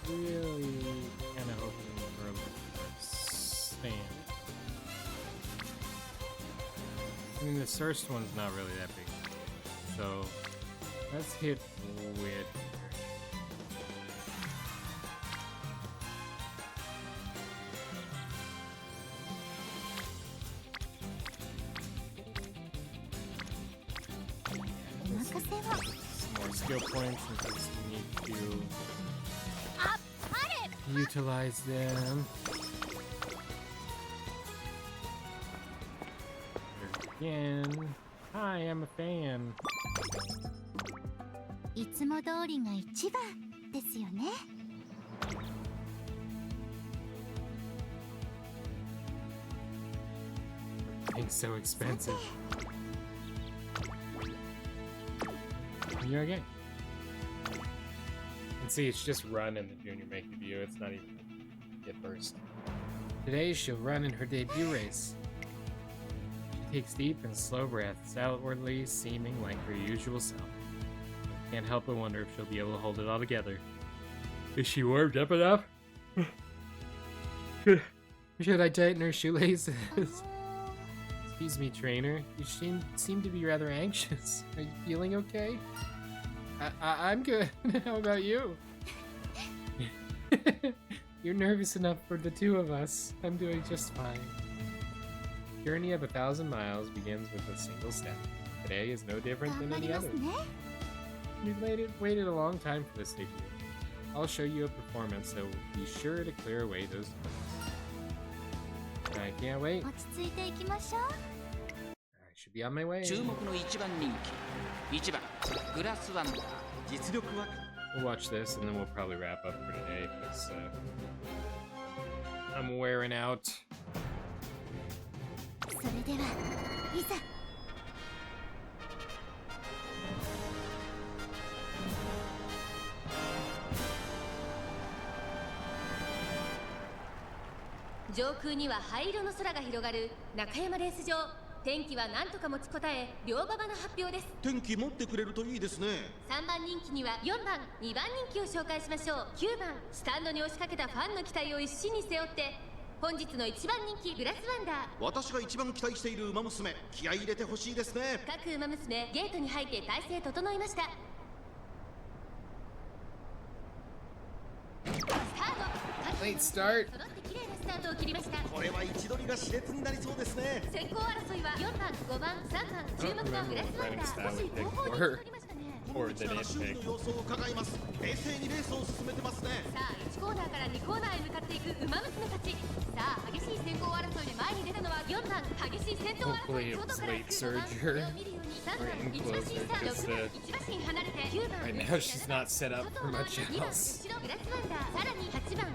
Really kind of hoping for a stand. I mean, the first one's not really that big. So, let's hit with... some more skill points in case we need to utilize them. Again. Hi, I'm a fan. いつも通りが一番ですよね。 It's so expensive. You're okay. And see, it's just run in the junior make debut. It's not even get first. Today she'll run in her debut race. She takes deep and slow breaths, outwardly seeming like her usual self. Can't help but wonder if she'll be able to hold it all together. Is she warmed up enough? Should I tighten her shoelaces? Excuse me, trainer. You seem to be rather anxious. Are you feeling okay? I'm good. How about you? You're nervous enough for the two of us. I'm doing just fine. Journey of 1,000 miles begins with a single step. Today is no different than any other. We've waited a long time for this debut. I'll show you a performance that will be sure to clear away those nerves. I can't wait. I should be on my way. 注目の一番人気1番グラスワンダー実力は We'll watch this and then we'll probably wrap up for today because I'm wearing out. それではいざ。上空には灰色の空が広がる中山レース場。天気は何とか持ちこたえ、両馬場の発表です。天気持ってくれるといいですね。3番人気には4番、2番人気を紹介しましょう。9番、スタンドに押しかけたファンの期待を一身に背負って、本日の1番人気グラスワンダー。私が一番期待している馬娘、気合い入れてほしいですね。各馬娘、ゲートに入って体勢整いました。スタート。 Late start. 揃って綺麗なスタートを切りました。これは位置取りが熾烈になりそうですね。先行争いは4番、5番、3番、注目のグラスワンダー。少し後方に取りましたね。この位置から周囲の様子を伺います。冷静にレースを進めてますね。さあ1コーナーから2コーナーへ向かっていく馬娘たち。さあ激しい先行争いで前に出たのは4番。激しい先頭争い。外から来る5番。これを見るように3番。1馬身差6番。1馬身離れて9番。 Right now she's not set up for much else. 後ろグラスワンダー。さらに8番。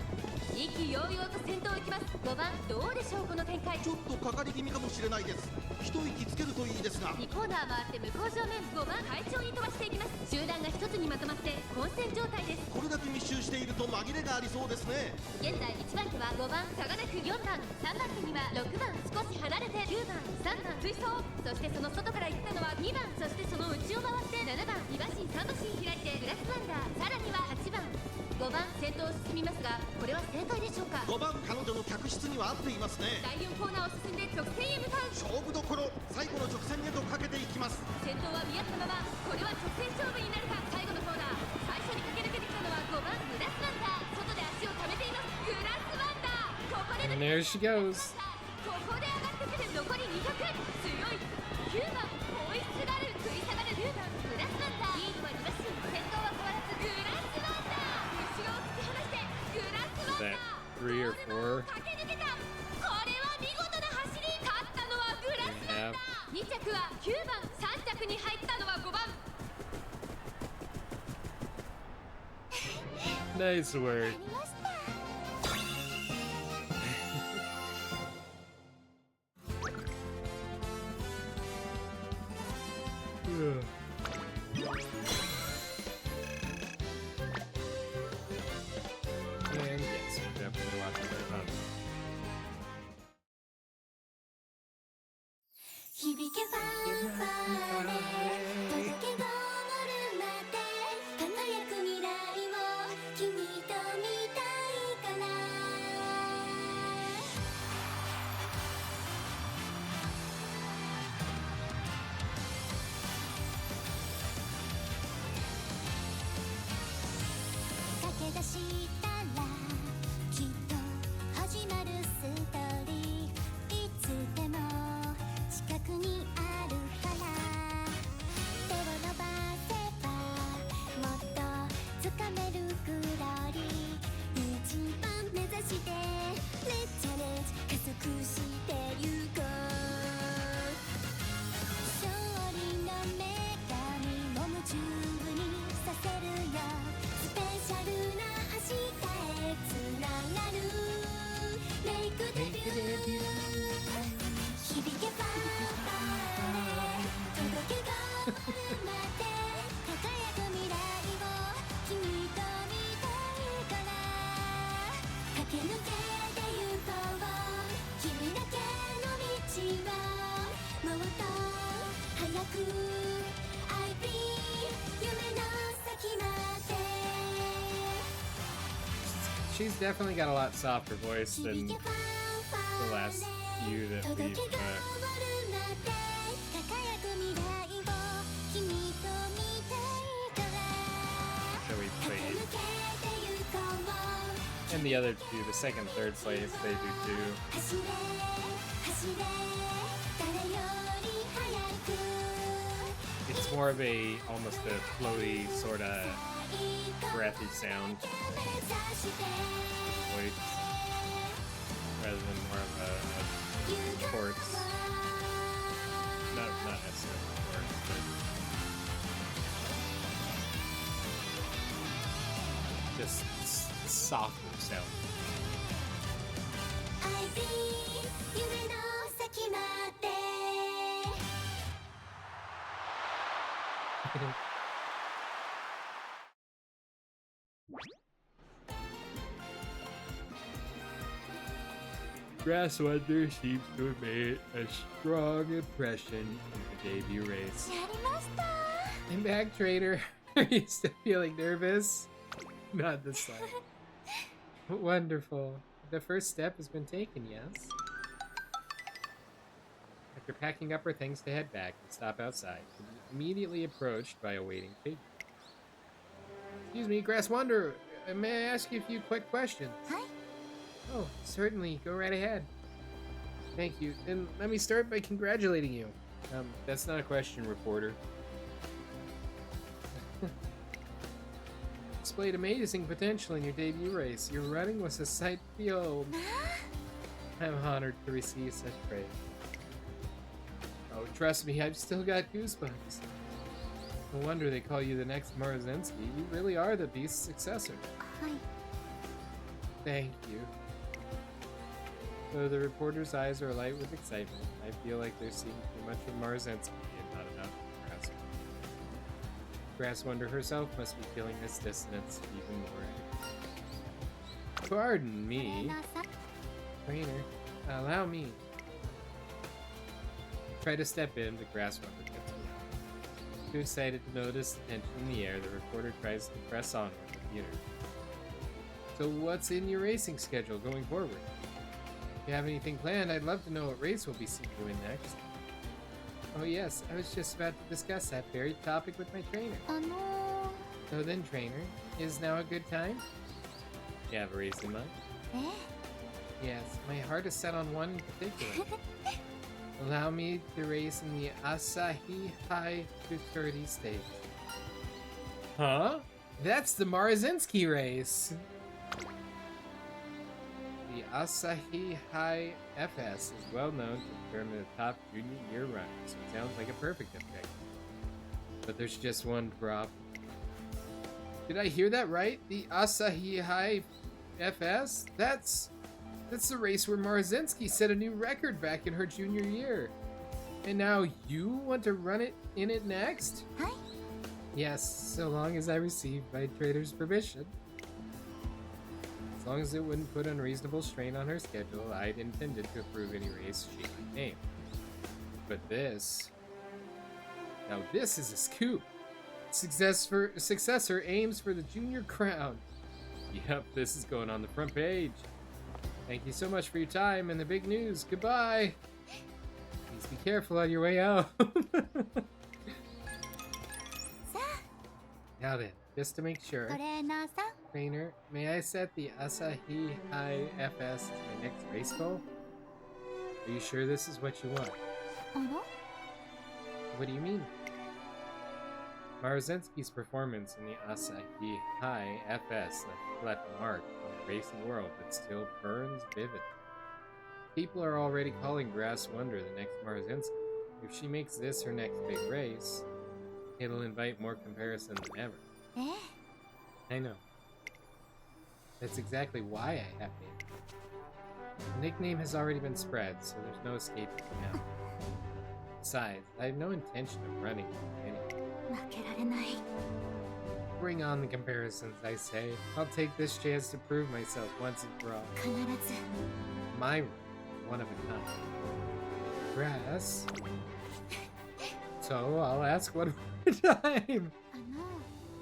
意気揚々と先頭行きます。5番。どうでしょうこの展開。ちょっとかかり気味かもしれないです。一息つけるといいですが。2コーナー回って向こう正面。5番快調に飛ばしていきます。集団が一つにまとまって混戦状態です。これだけ密集していると紛れがありそうですね。現在1番手は5番差がなく4番、3番手には6番少し離れて9番、3番追走。そしてその外から行ったのは2番、そしてその内を回って7番、2馬身3馬身開いてグラスワンダー。さらには8番、5番先頭を進みますが、これは正解でしょうか。5番彼女の客室には合っていますね。第4コーナーを進んで直線へ向かう。勝負どころ、最後の直線へとかけていきます。先頭は見合ったまま、これは直線勝負になるか。最後のコーナー、最初に駆け抜けてきたのは5番グラスワンダー。外で足を溜めています。グラスワンダー、ここで And there she goes. ここで上がってくる。残り200。強い9番、追いすがる食い下がる10番グラスワンダー。リードは2馬身、先頭は変わらずグラスワンダー。後ろを突き放してグラスワンダー。 3 or 4. 駆け抜けた。これは見事な走り。勝ったのはグラスワンダー。2着は9番、3着に入ったのは5番。 Nice work. And yes, we're definitely watching that fun. 響けファンファーレ届けゴールまで輝く未来を君と見たいから駆け出したらきっと始まるストーリーいつでも近くにあるから手を伸ばせばもっと掴めるグローリー一番目指してレッチャレッジ加速してゆこう勝利の女神を夢中にさせるよスペシャルな明日へつながるメイクデビュー響けファンファーレ届けゴールまで輝く未来を君と見たいから駆け抜けてゆこう君だけの道をもっと早く I be 夢の先まで She's definitely got a lot softer voice than the last few that we've played. And the other two, the second, third place, they do too. It's more of almost a floaty, sort of breathy sound voice, rather than more of a chorus. Not necessarily a chorus, but just softer sound. Grass Wonder seems to have made a strong impression in the debut race. I'm back, trainer. Are you still feeling nervous? Not the slightest. Wonderful. The first step has been taken, yes? After packing up her things to head back and stop outside, to be immediately approached by a waiting figure. Excuse me, Grass Wonder. May I ask you a few quick questions? Hi. Oh, certainly. Go right ahead. Thank you. And let me start by congratulating you. That's not a question, reporter. Displayed amazing potential in your debut race. Your running was a sight to behold. I'm honored to receive such praise. Oh, trust me, I've still got goosebumps. No wonder they call you the next Marzensky. You really are the beast's successor. Hi. Thank you. Though the reporter's eyes are alight with excitement, I feel like they're seeing too much of Marzensky and not enough of Grass Wonder. Grass Wonder herself must be feeling this dissonance even more. Pardon me. Trainer, allow me. Try to step in, but Grass Wonder gets me out. Too excited to notice the tension in the air, the reporter tries to press on with the theater. So what's in your racing schedule going forward? If you have anything planned, I'd love to know what race we'll be seeing you in next. Oh yes, I was just about to discuss that very topic with my trainer. So then, trainer, is now a good time? You have a race in mind? Yes, my heart is set on one in particular. Allow me to race in the Asahi High Futurity Stakes. Huh? That's the Marzensky race! The Asahi High FS is well known to determine the top junior year runners, so it sounds like a perfect objective. But there's just one problem. Did I hear that right? The Asahi High FS? That's the race where Marzensky set a new record back in her junior year. And now you want to run it in it next? Hi. Yes, so long as I receive my trainer's permission. As long as it wouldn't put unreasonable strain on her schedule, I'd intended to approve any race she might name. But this... Now this is a scoop! Successor aims for the junior crown. Yep, this is going on the front page. Thank you so much for your time and the big news. Goodbye! Please be careful on your way out. Now then, just to make sure, trainer, may I set the Asahi High FS as my next race goal? Are you sure this is what you want? What do you mean? Marzensky's performance in the Asahi High FS left a mark on the racing world that still burns vivid. People are already calling Grass Wonder the next Marzensky. If she makes this her next big race, it'll invite more comparison than ever. I know. That's exactly why I have named it. The nickname has already been spread, so there's no escaping it now. Besides, I have no intention of running anyway. Bring on the comparisons, I say. I'll take this chance to prove myself once and for all. My run, one of a kind. grass. So I'll ask one more time.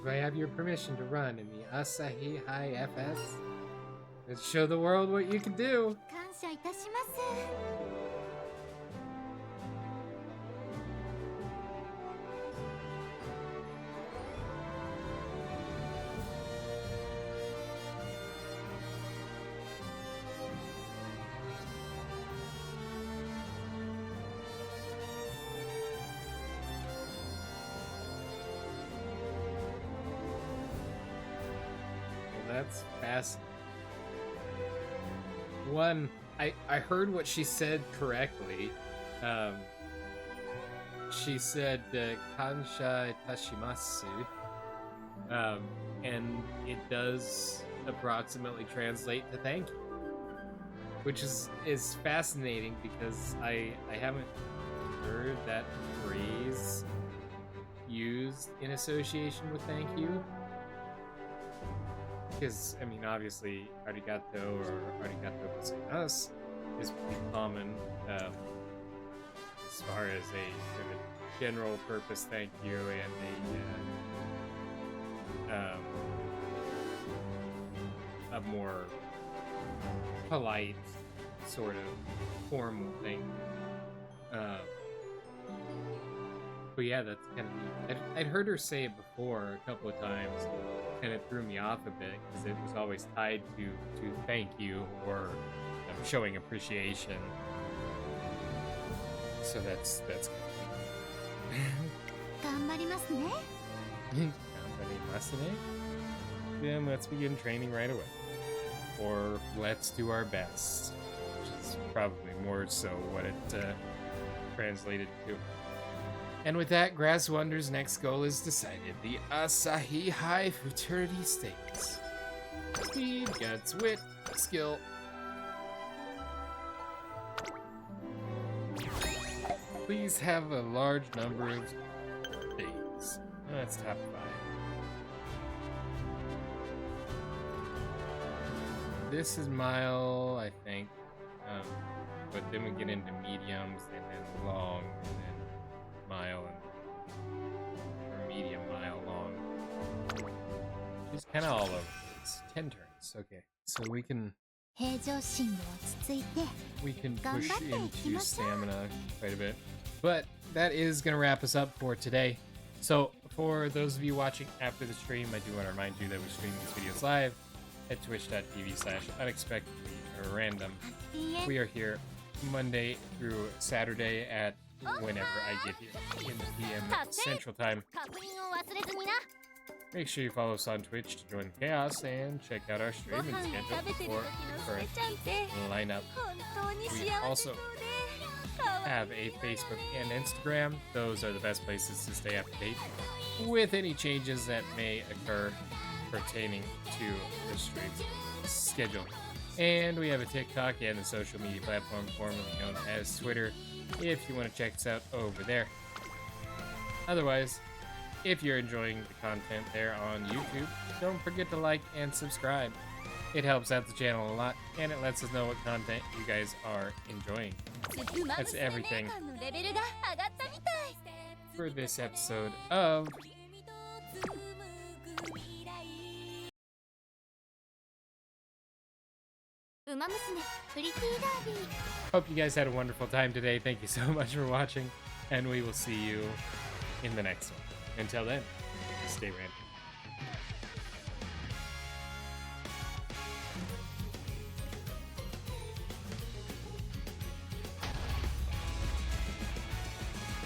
Do I have your permission to run in the Asahi High FS? Let's show the world what you can do. 感謝いたします。 That's fast. One, I heard what she said correctly. She said kansha itashimasu. And it does approximately translate to thank you. Which is fascinating because I haven't heard that phrase used in association with thank you. Because, I mean, obviously, arigato or arigato gozaimasu is pretty common as far as a kind of general purpose thank you and a more polite sort of formal thing. But yeah, that's kind of neat. I'd heard her say it before a couple of times, and it threw me off a bit because it was always tied to thank you or showing appreciation. So that's kind of neat. 頑張りますね。 Then let's begin training right away. Or let's do our best, which is probably more so what it translated to. And with that, Grass Wonder's next goal is decided. The Asahi High Futurity Stakes. Speed, guts, wit, skill. Please have a large number of days. That's top 5. This is mile, I think. But then we get into mediums and then long and then mile or medium mile long. Just kind of all over the place. 10 turns. Okay. So we can 平常心で落ち着いて。 push into stamina quite a bit. But that is going to wrap us up for today. So for those of you watching after the stream, I do want to remind you that we stream these videos live at twitch.tv/unexpectedly-random. We are here Monday through Saturday at whenever I get here in the PM Central Time. 確認を忘れずにな。 Make sure you follow us on Twitch to join the chaos and check out our ご streaming 飯 schedule 食べてる for 時のス current レちゃんって。 lineup. 本当に幸 We せ also そうで。かわいい。 have a Facebook and Instagram. Those are the best places to stay up to date with any changes that may occur pertaining to the stream's schedule. And we have a TikTok and a social media platform formerly known as Twitter if you want to check us out over there. Otherwise, if you're enjoying the content there on YouTube, don't forget to like and subscribe. It helps out the channel a lot, and it lets us know what content you guys are enjoying. That's everything ウマ娘メーカーのレベルが上がったみたい。 for this episode of Umamusume Pretty Derby. Hope you guys had a wonderful time today. Thank you so much for watching, and we will see you in the next one. Until then, stay random.